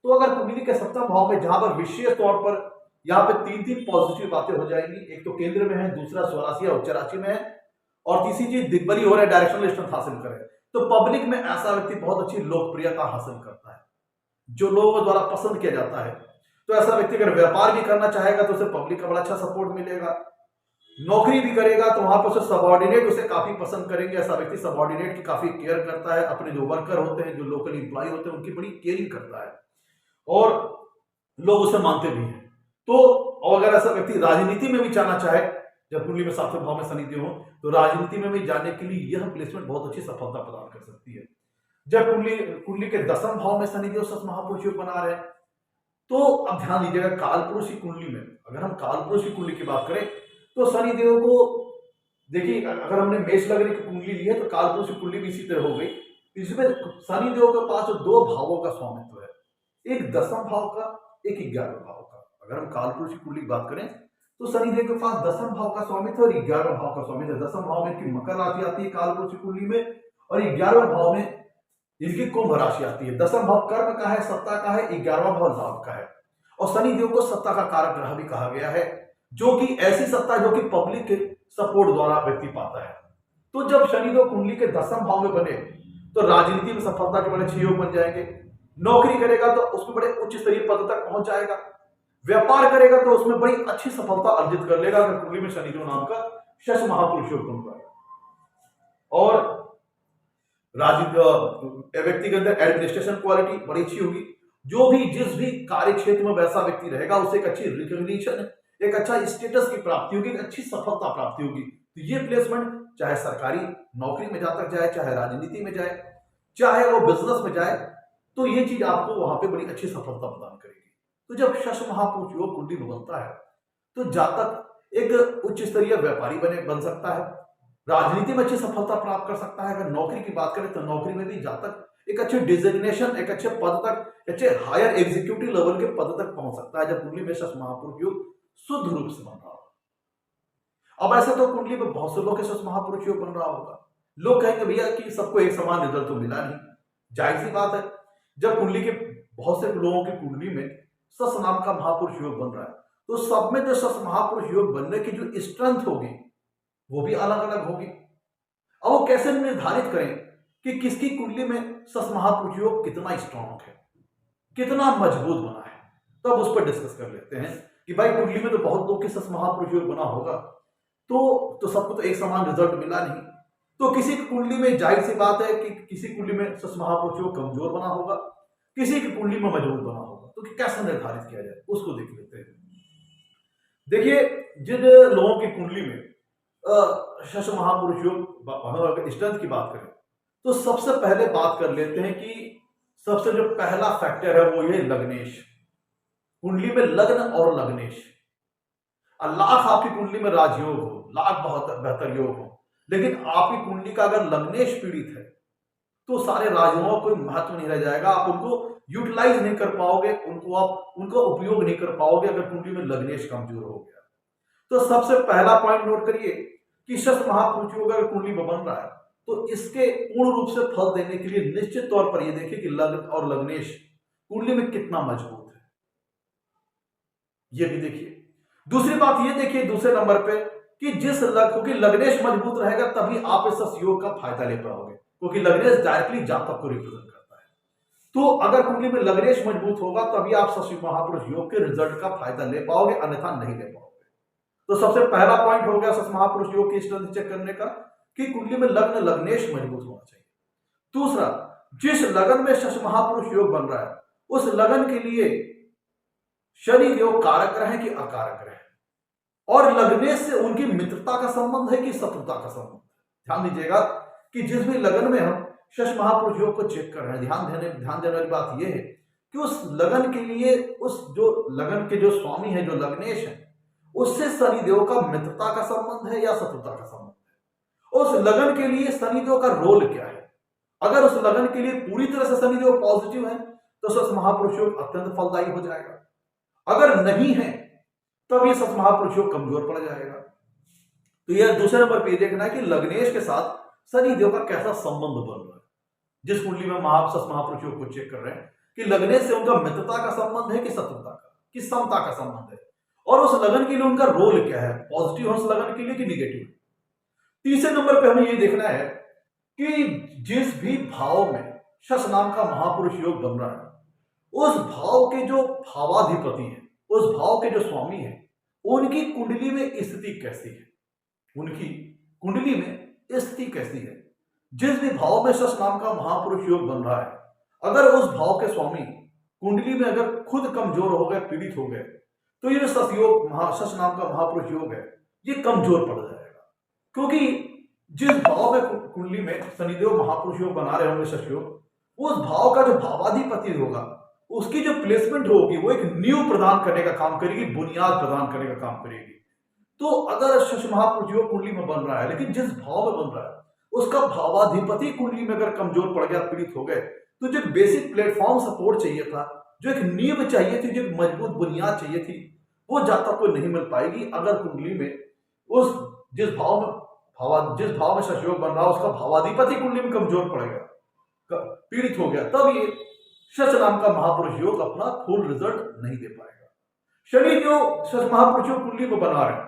तो अगर कुंडली के सप्तम भाव में, जहां पर विशेष तौर पर यहाँ पे तीन पॉजिटिव बातें हो जाएंगी, एक तो केंद्र में है, दूसरा स्वराशि या उच्च राशि में है, और तीसरी चीज दिग्बली हो रहा है, डायरेक्शनल स्ट्रेंथ हासिल करे, तो पब्लिक में ऐसा व्यक्ति बहुत अच्छी लोकप्रियता हासिल करता है, जो लोगों द्वारा पसंद किया जाता है। तो ऐसा व्यक्ति अगर व्यापार भी करना चाहेगा तो उसे पब्लिक का बड़ा अच्छा सपोर्ट मिलेगा। नौकरी भी करेगा तो वहां पर उसे सबॉर्डिनेट उसे काफी पसंद करेंगे। ऐसा व्यक्ति सबॉर्डिनेट की काफी केयर करता है, अपने जो वर्कर होते हैं, जो लोकल इंप्लॉय होते हैं, उनकी बड़ी केयरिंग करता है और लोग उसे मानते भी हैं। तो अगर ऐसा व्यक्ति राजनीति में भी जाना चाहे, जब कुंडली में सातवें भाव में शनिदेव हो, तो राजनीति में भी जाने के लिए यह प्लेसमेंट बहुत अच्छी सफलता प्रदान कर सकती है। जब कुंडली के 10वें भाव में शनिदेव सस महापुरुष योग बना रहे, तो अब ध्यान दीजिएगा, कालपुरुष की कुंडली में अगर हम कालपुरुष की कुंडली की बात करें तो शनिदेव को देखिए, अगर हमने मेष लग्न की कुंडली ली है तो कालपुरुष की कुंडली भी इसी तरह हो गई। इसमें शनिदेव के पास 2 भावों का स्वामित्व है, एक 10वां भाव का, एक 11वें भाव का। अगर हम कालपुरुष की कुंडली की बात करें तो शनिदेव के पास 10वां भाव का स्वामित्व और 11वें भाव का स्वामित्व। 10वां भाव में इनकी मकर राशि आती है कालपुरुष की कुंडली में, और 11वें भाव में इनकी कुंभ राशि आती है। 10वां भाव कर्म का है, सत्ता का है, 11वां भाव लाभ का है। और शनिदेव को सत्ता का कारक ग्रह भी कहा गया है, जो कि ऐसी सत्ता जो कि पब्लिक के सपोर्ट द्वारा व्यक्ति पाता है। तो जब शनिदेव कुंडली के 10वें भाव में बने तो राजनीति में सफलता के बड़े अच्छे योग बन जाएंगे। नौकरी करेगा तो उसमें बड़े उच्च स्तरीय पद तक पहुंच जाएगा। व्यापार करेगा तो उसमें बड़ी अच्छी सफलता अर्जित कर लेगा अगर कुंडली में शनिदेव नाम का शश महापुरुष योग बन रहा है। और व्यक्ति के अंदर एडमिनिस्ट्रेशन क्वालिटी बड़ी अच्छी होगी। जो भी जिस भी कार्य क्षेत्र में वैसा व्यक्ति रहेगा उसे एक अच्छी रिकॉग्निशन, एक अच्छा स्टेटस की प्राप्ति होगी, एक अच्छी सफलता प्राप्ति होगी। तो ये प्लेसमेंट चाहे सरकारी नौकरी में जा तक जाए, चाहे राजनीति में जाए, चाहे वो बिजनेस में जाए, तो ये चीज आपको वहां पे बड़ी अच्छी सफलता प्रदान करेगी। तो जब शश महापुरुष योग कुंडली में बनता है तो जातक एक उच्च स्तरीय व्यापारी बन सकता है, राजनीति में अच्छी सफलता प्राप्त कर सकता है। अगर नौकरी की बात करें तो नौकरी में भी जातक एक अच्छे डिजिग्नेशन, एक अच्छे पद तक, अच्छे हायर एग्जीक्यूटिव लेवल के पद तक पहुंच सकता है जब कुंडली में शश महापुरुष योग शुद्ध रूप से बन रहा होगा। अब ऐसे तो कुंडली में बहुत से लोग के शश महापुरुष योग बन रहा होगा। लोग कहेंगे भैया कि सबको एक समान रिजल्ट तो मिला नहीं। जाहिर सी बात है, जब कुंडली के बहुत से लोगों की कुंडली में शश नाम का महापुरुष योग बन रहा है तो सब में जो शश महापुरुष योग बनने की जो स्ट्रेंथ होगी वो भी अलग अलग होगी। अब वो कैसे निर्धारित करें कि किसकी कुंडली में शश महापुरुष योग कितना स्ट्रांग है, कितना मजबूत बना है, तो अब उस पर डिस्कस कर लेते हैं कि भाई कुंडली में तो बहुत लोग के शश महापुरुष योग बना होगा, तो सबको तो एक समान रिजल्ट मिला नहीं। तो किसी की कुंडली में जाहिर सी बात है कि किसी कुंडली में शश महापुरुष योग कमजोर बना होगा, किसी की कुंडली में मजबूत बना होगा। तो कैसे निर्धारित किया जाए उसको देख लेते हैं। देखिए, जिन लोगों की कुंडली में शश महापुरुष योग स्ट्रेंथ की बात करें तो सबसे पहले बात कर लेते हैं कि सबसे जो पहला फैक्टर है वो ये लग्नेश। कुंडली में लग्न और लग्नेश, लाख आपकी कुंडली में राजयोग हो, लाख बहुत बेहतर योग हो, लेकिन आपकी कुंडली का अगर लग्नेश पीड़ित है तो सारे राजयोगों को महत्व नहीं रह जाएगा। आप उनको यूटिलाइज नहीं कर पाओगे, उनको उपयोग नहीं कर पाओगे अगर कुंडली में लग्नेश कमजोर हो गया। तो सबसे पहला पॉइंट नोट करिए कि शश महापुरुष योग अगर कुंडली में बन रहा है तो इसके पूर्ण रूप से फल देने के लिए निश्चित तौर पर यह देखिए कि लग्न और लग्नेश कुंडली में कितना मजबूत है, यह भी देखिए। दूसरी बात यह देखिए दूसरे नंबर पे कि क्योंकि लग्नेश मजबूत रहेगा तभी आप इस शश योग का फायदा ले पाओगे, क्योंकि लग्नेश डायरेक्टली जातक को रिप्रेजेंट करता है। तो अगर कुंडली में लग्नेश मजबूत होगा तभी आप शश महापुरुष योग के रिजल्ट का फायदा ले पाओगे, अन्यथा नहीं ले पाओगे। तो सबसे पहला पॉइंट हो गया शश महापुरुष योग की स्ट्रेंथ चेक करने का कि कुंडली में लग्न लग्नेश मजबूत होना चाहिए। दूसरा, जिस लगन में शश महापुरुष योग बन रहा है उस लगन के लिए शनि देव कारक ग्रह कि अकारक ग्रह, और लग्नेश से उनकी मित्रता का संबंध है कि शत्रुता का संबंध है। ध्यान दीजिएगा कि जिस भी लगन में हम शश महापुरुष योग को चेक कर रहे हैं, ध्यान देने वाली बात यह है कि उस लगन के लिए उस जो लगन के जो स्वामी है, जो लग्नेश है, उससे शनिदेव का मित्रता का संबंध है या शत्रुता का संबंध है। उस लगन के लिए शनिदेव का रोल क्या है। अगर उस लगन के लिए पूरी तरह से शनिदेव पॉजिटिव है तो शश महापुरुष योग अत्यंत फलदायी हो जाएगा। अगर नहीं है तब ये शश महापुरुष योग कमजोर पड़ जाएगा। तो यह दूसरे नंबर पे देखना है कि लग्नेश के साथ शनिदेव का कैसा संबंध बन रहा है। जिस कुंडली में शश महापुरुष योग को चेक कर रहे हैं कि लग्नेश से उनका मित्रता का संबंध है कि शत्रुता का, कि समता का संबंध है, और उस लगन के लिए उनका रोल क्या है, पॉजिटिव है उस लगन के लिए कि निगेटिव। तीसरे नंबर पे हमें यह देखना है कि जिस भी भाव में शश नाम का महापुरुष योग बन रहा है उस भाव के जो भावाधिपति हैं उस भाव के जो स्वामी हैं उनकी कुंडली में स्थिति कैसी है, उनकी कुंडली में स्थिति कैसी है। जिस भी भाव में शश नाम का महापुरुष योग बन रहा है, अगर उस भाव के स्वामी कुंडली में अगर खुद कमजोर हो गए, पीड़ित हो गए, तो ये शश योग शश नाम का महापुरुष योग है, ये कमजोर पड़ जाएगा। क्योंकि जिस भाव में कुंडली में शनिदेव महापुरुष योग बना रहे होंगे शश योग, उस भाव का जो भावाधिपति होगा उसकी जो प्लेसमेंट होगी वो एक नींव प्रदान करने का काम करेगी, बुनियाद प्रदान करने का काम करेगी। तो अगर शश महापुरुष योग कुंडली में बन रहा है, लेकिन जिस भाव में बन रहा है उसका भावाधिपति कुंडली में अगर कमजोर पड़ गया, पीड़ित हो गए, तो जो बेसिक प्लेटफॉर्म सपोर्ट चाहिए था, जो एक नींव चाहिए थी, जो एक मजबूत बुनियाद चाहिए थी, वो जातक को नहीं मिल पाएगी। अगर कुंडली में उस जिस भाव में शश योग बन रहा है उसका भावाधिपति कुंडली में कमजोर पड़ गया, पीड़ित हो गया, तब ये शश नाम का महापुरुष योग अपना फुल रिजल्ट नहीं दे पाएगा। शनि जो शश महापुरुष योग कुंडली में बना रहे हैं,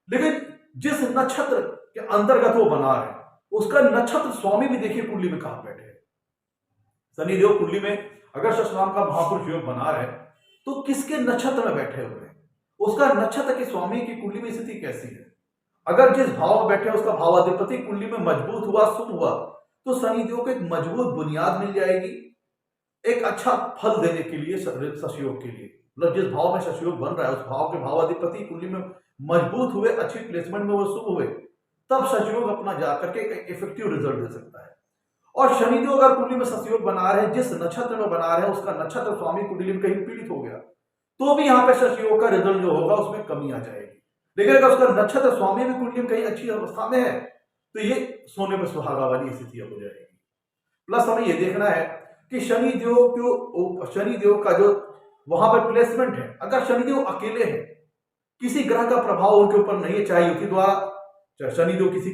लेकिन जिस नक्षत्र के अंतर्गत वो बना रहे हैं उसका नक्षत्र स्वामी भी देखिए कुंडली में कहां बैठे हैं। शनिदेव कुंडली में अगर शश नाम का महापुरुष योग बना रहे हैं तो किसके नक्षत्र में बैठे हुए हैं, उसका नक्षत्र के स्वामी की कुंडली में स्थिति कैसी है। अगर जिस भाव में बैठे उसका भावाधिपति कुंडली में मजबूत हुआ, शुभ हुआ, तो शनिदेव को एक मजबूत बुनियाद मिल जाएगी एक अच्छा फल देने के लिए, शश योग के लिए। मतलब जिस भाव में शश योग बन रहा है उस भाव के भावाधिपति कुंडली में मजबूत हुए, अच्छी प्लेसमेंट में वो शुभ हुए, तब शश योग अपना जाकर के एक इफेक्टिव रिजल्ट दे सकता है। और शनिदेव अगर कुंडली में शश योग बना रहे हैं, जिस नक्षत्र में बना रहे हैं उसका नक्षत्र स्वामी कुंडली में कहीं पीड़ित हो गया, तो भी यहाँ पे शश योग का रिजल्ट जो होगा उसमें कमी आ जाएगी। लेकिन अगर उसका नक्षत्र स्वामी भी कुंडली में कहीं अच्छी अवस्था में है तो ये सोने पर सुहागा वाली स्थिति हो जाएगी। प्लस हमें ये देखना है कि शनिदेव का जो वहां पर प्लेसमेंट है, अगर शनिदेव अकेले हैं, किसी ग्रह का प्रभाव उनके ऊपर नहीं है, चाहे युति द्वारा, चाहे शनिदेव किसी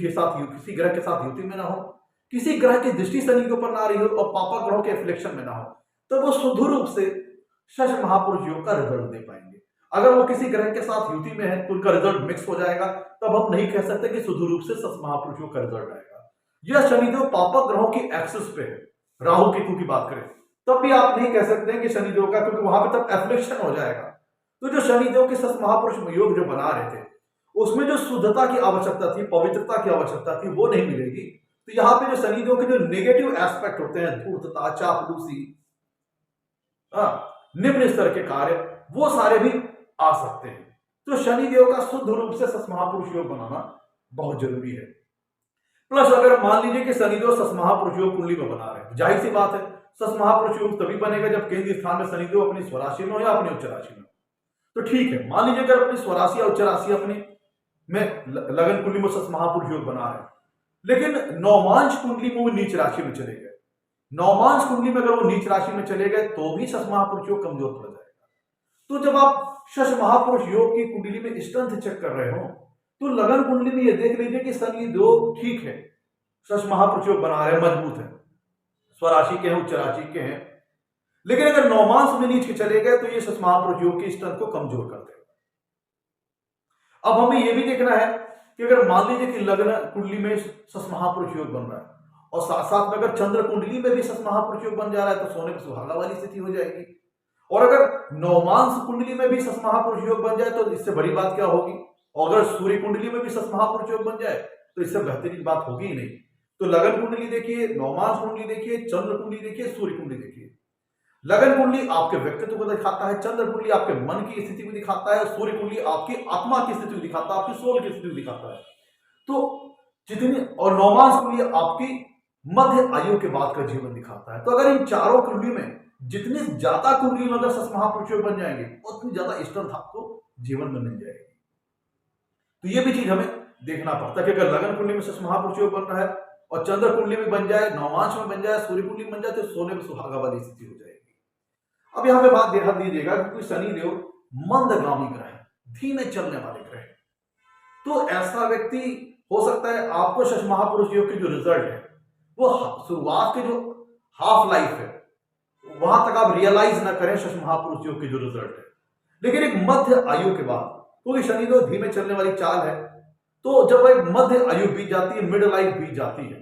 ग्रह के साथ युति में ना हो, किसी ग्रह की दृष्टि शनि के ऊपर ना रही हो और पापा ग्रहों के एफ्लिक्शन में ना हो, तो वो शुद्ध रूप से शश महापुरुष योग का रिजल्ट दे पाएंगे। अगर वो किसी ग्रह के साथ युति में है तो उनका रिजल्ट मिक्स हो जाएगा, तब हम नहीं कह सकते कि शुद्ध रूप से शश महापुरुष योग का रिजल्ट आएगा। यह शनिदेव पापक ग्रहों की एक्सिस पे है, राहु केतु की बात करें तब भी आप नहीं कह सकते हैं कि शनिदेव का, क्योंकि वहां पे तब एफ्लिक्शन हो जाएगा। तो जो शनिदेव के शश महापुरुष योग जो बना रहे थे उसमें जो शुद्धता की आवश्यकता थी, पवित्रता की आवश्यकता थी, वो नहीं मिलेगी। तो यहाँ पे जो शनिदेव के जो नेगेटिव एस्पेक्ट होते हैं, धूर्तता, चापलूसी, निम्न स्तर के कार्य, वो सारे भी आ सकते हैं। तो शनिदेव का शुद्ध रूप से शश महापुरुष योग बनाना बहुत जरूरी है। प्लस अगर मान लीजिए कि शनिदेव शश महापुरुष योग कुंडली में बना रहे हैं, जाहिर सी बात है शश महापुरुष योग तभी बनेगा जब केंद्रीय स्थान में शनिदेव अपनी स्वराशि में हो या अपनी उच्च राशि में। तो ठीक है, मान लीजिए अगर अपनी स्वराशि या उच्च राशि अपनी में लगन कुंडली में शश महापुरुष योग बना रहे हैं, लेकिन नौमांश कुंडली में वो नीच राशि में चले गए, नौमांश कुंडली में अगर वो नीच राशि में चले गए तो भी शश महापुरुष योग कमजोर पड़ जाएगा। तो जब आप शश महापुरुष योग की कुंडली में स्ट्रेंथ चेक कर रहे हो तो लगन कुंडली में ये देख लीजिए कि शनिदेव ठीक है, शश महापुरुष योग बना रहे हैं, मजबूत है, स्वराशि के हैं, उच्च राशि के हैं, लेकिन अगर नौमांश में नीच के चले गए तो ये शश महापुरुष योग की स्ट्रेंथ को कमजोर कर देगा। अब हमें यह भी देखना है कि अगर मान लीजिए कि लग्न कुंडली में शश महापुरुष योग बन रहा है और साथ साथ में अगर चंद्र कुंडली में भी शश महापुरुष योग बन जा रहा है तो सोने पर सुहागा वाली स्थिति हो जाएगी। और अगर नौमांश कुंडली में भी शश महापुरुष योग बन जाए तो इससे बड़ी बात क्या होगी, और अगर सूर्य कुंडली में भी शश महापुरुष योग बन जाए तो इससे बेहतरीन बात होगी ही नहीं। तो लगन कुंडली देखिए, नौमांश कुंडली देखिए, चंद्र कुंडली देखिए, सूर्य कुंडली देखिए। लगन कुंडली आपके व्यक्तित्व को दिखाता है, चंद्र कुंडली आपके मन की स्थिति को दिखाता है, सूर्य कुंडली आपकी आत्मा की स्थिति को दिखाता है, आपकी सोल की स्थिति को दिखाता है। तो जितनी, और नौमांश कुंडली आपकी मध्य आयु के बाद का जीवन दिखाता है। तो अगर इन चारों कुंडली में जितनी ज्यादा कुंडली में अगर शश महापुरुष योग बन जाएंगे उतनी ज्यादा स्ट्रेंथ आपको जीवन में मिल जाएगी। तो ये भी चीज हमें देखना पड़ता है कि अगर लगन कुंडली में शश महापुरुष योग बन रहा है और चंद्र कुंडली में बन जाए, नौमांश में बन जाए, सूर्य कुंडली में बन जाए तो सोने में सुहागा वाली स्थिति हो जाएगी। अब यहाँ पे बात देखा दीजिएगा क्योंकि शनिदेव मंदगामी ग्रह है, धीमे चलने वाले ग्रह है, तो ऐसा व्यक्ति हो सकता है आपको शश महापुरुष योग की जो रिजल्ट है वो शुरुआत के जो हाफ लाइफ है वहां तक आप रियलाइज ना करें शश महापुरुष योग की जो रिजल्ट है, लेकिन एक मध्य आयु के बाद, क्योंकि शनिदेव धीमे चलने वाली चाल है, तो जब एक मध्य आयु बीत जाती है, मिड लाइफ बीत जाती है,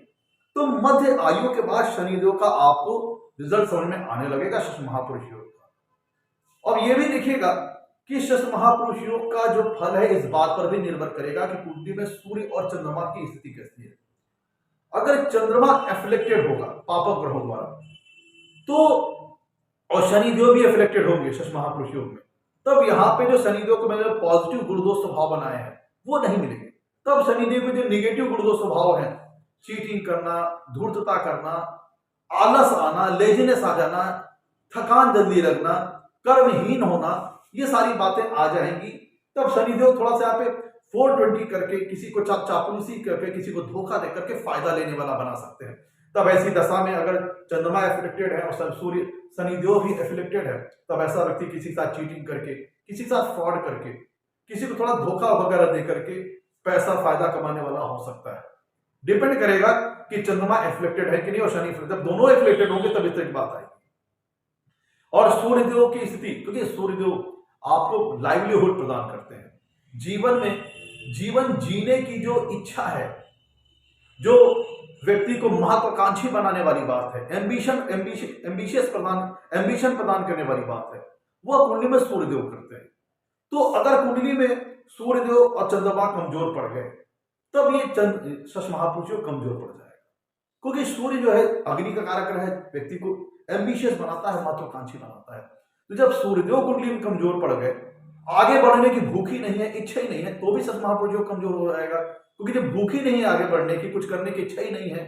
तो मध्य आयु के बाद शनिदेव का आपको रिजल्ट समझ में आने लगेगा शश महापुरुष योग का। और ये भी देखिएगा कि शश महापुरुष योग का जो फल है इस बात पर भी निर्भर करेगा कि कुंडली में सूर्य और चंद्रमा की स्थिति कैसी है। अगर चंद्रमा एफ्लेक्टेड होगा पापक ग्रहों द्वारा तो, और शनिदेव भी एफ्लेक्टेड होंगे शश महापुरुष योग में, तब यहाँ पे जो शनिदेव को मैंने पॉजिटिव गुणदोष स्वभाव बनाए हैं वो नहीं मिलेंगे। तब शनिदेव के जो निगेटिव गुणदोष स्वभाव हैं, चीटिंग करना, धूर्तता करना, आलस आना, लेजीनेस आ जाना, थकान जल्दी लगना, कर्महीन होना, ये सारी बातें आ जाएंगी। तब शनिदेव थोड़ा सा यहाँ पे 420 करके किसी को चापलूसी करके किसी को धोखा दे करके फायदा लेने वाला बना सकते हैं। तब ऐसी दशा में अगर चंद्रमा एफ्लेक्टेड है और सूर्य शनिदेव भी एफ्लेक्टेड है, तब ऐसा व्यक्ति किसी के साथ चीटिंग करके, किसी के साथ फ्रॉड करके, किसी को थोड़ा धोखा वगैरह दे करके पैसा फायदा कमाने वाला हो सकता है। डिपेंड करेगा कि चंद्रमा एफ्लेक्टेड है कि नहीं और शनि एफ्लेक्टेड, जब दोनों एफ्लेक्टेड होंगे तब इस तरह की बात आएगी। और सूर्यदेव की स्थिति, क्योंकि सूर्यदेव आपको लाइवलीहुड प्रदान करते हैं, जीवन में जीवन जीने की जो इच्छा है, जो व्यक्ति को महत्वाकांक्षी बनाने वाली बात है, एम्बिशन प्रदान करने वाली बात है, वो कुंडली में सूर्यदेव करते हैं। तो अगर कुंडली में सूर्यदेव और चंद्रमा कमजोर पड़ गए तब ये शश महापुरुष कमजोर पड़ जाएगा, क्योंकि सूर्य जो है अग्नि का कारक है, व्यक्ति को एम्बिशियस बनाता है, महत्वाकांक्षी बनाता है। तो जब सूर्यदेव कुंडली में कमजोर पड़ गए, आगे बढ़ने की भूख ही नहीं है, इच्छा ही नहीं है, तो भी शश महापुरुष कमजोर हो जाएगा, क्योंकि जब भूख ही नहीं है आगे बढ़ने की, कुछ करने की इच्छा ही नहीं है,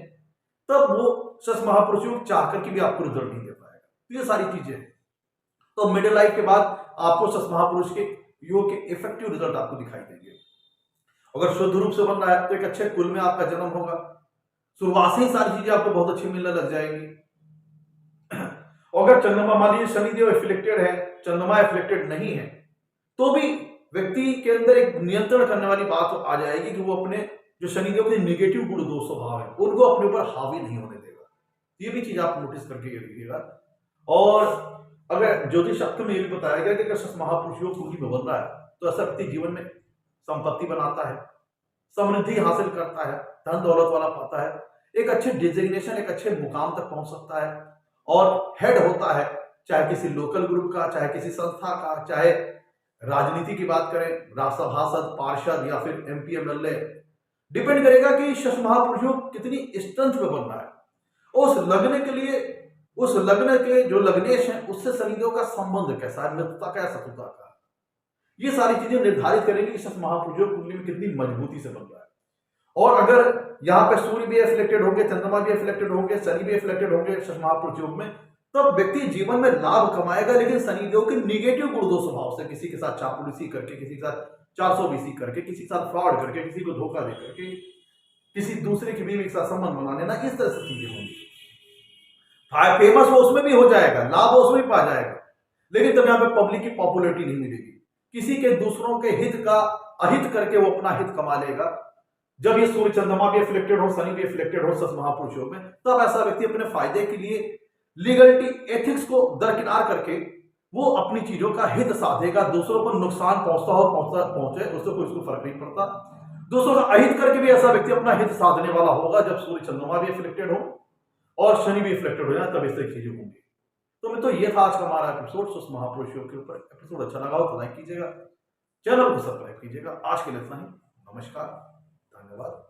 तब वो शश महापुरुष चाह करके भी आपको रिजल्ट नहीं दे पाएगा। तो ये सारी चीजें हैं। तो मिडिल लाइफ के बाद आपको शश महापुरुष के योग के इफेक्टिव रिजल्ट आपको दिखाई देंगे। अगर शुद्ध रूप से बन रहा है तो एक अच्छे कुल में आपका जन्म होगा, शुरुआत से ही सारी चीजें आपको बहुत अच्छी मिलने लग जाएंगी। अगर चंद्रमा, मान लीजिए शनिदेव एफ्लेक्टेड है, चंद्रमा एफ्लेक्टेड नहीं है, तो भी व्यक्ति के अंदर एक नियंत्रण करने वाली बात आ जाएगी कि वो अपने जो शनिदेव के निगेटिव गुण दोष स्वभाव है उनको अपने ऊपर हावी नहीं होने देगा। ये भी चीज आप नोटिस करके रखिएगा। और अगर ज्योतिष शास्त्र में ये भी बताया गया कि अगर शश महापुरुष योग कुंडली में बन रहा है तो ऐसा व्यक्ति जीवन में संपत्ति बनाता है, समृद्धि हासिल करता है, धन दौलत वाला पाता है, एक अच्छे डिजिग्नेशन, एक अच्छे मुकाम तक पहुंच सकता है और हेड होता है, चाहे किसी लोकल ग्रुप का, चाहे किसी संस्था का, चाहे राजनीति की बात करें, राज्यसभासद, पार्षद या फिर एमपी एमएलए। डिपेंड करेगा कि शश महापुरुष कितनी स्ट्रेंथ पे बन रहा है। उस लग्न के लिए, उस लग्न के जो लग्नेश है उससे शनिदेव का संबंध कैसा है, मित्रता का, शत्रुता का, ये सारी चीजें निर्धारित करेंगी कि शश महापुरुष कुंडली में कितनी मजबूती से बन रहा है। और अगर यहाँ पे सूर्य भी एफ्लेक्टेड होंगे, चंद्रमा भी एफ्लेक्टेड होंगे, शनि भी एफ्लेक्टेड होंगे शश महापुरुष योग में, तब व्यक्ति जीवन में लाभ कमाएगा, लेकिन शनिदेव के निगेटिव गुण दो स्वभाव से, किसी के साथ चापलूसी करके, किसी के साथ 420 करके, किसी के साथ फ्रॉड करके, किसी को धोखा दे करके, किसी दूसरे की बीवी के साथ संबंध बना लेना, इस तरह से चीजें होंगी। फेमस वो उसमें भी हो जाएगा, लाभ वो उसमें भी पा जाएगा, लेकिन तब यहाँ पे पब्लिक की पॉपुलैरिटी नहीं मिलेगी। किसी के दूसरों के हित का अहित करके वो अपना हित कमा लेगा। जब ये सूर्य चंद्रमा भी एफ्लेक्टेड हो, शनि भी एफ्लेक्टेड हो शश महापुरुष योग में, तब ऐसा व्यक्ति अपने फायदे के लिए लीगलिटी, एथिक्स को दरकिनार करके वो अपनी चीजों का हित साधेगा। दूसरों को नुकसान पहुंचता हो पहुंचे, उससे कोई उसको फर्क नहीं पड़ता। दूसरों का अहित करके भी ऐसा व्यक्ति अपना हित साधने वाला होगा जब सूर्य चंद्रमा भी एफ्लेक्टेड हो और शनि भी एफ्लेक्टेड हो जाए, तब इस तरह की चीजें होंगी। तो मैं तो ये था आज का हमारा एपिसोड शश महापुरुष योग के ऊपर। एपिसोड अच्छा लगा हो तो लाइक कीजिएगा, चैनल को सब्सक्राइब कीजिएगा। आज के लिए इतना ही, नमस्कार, धन्यवाद।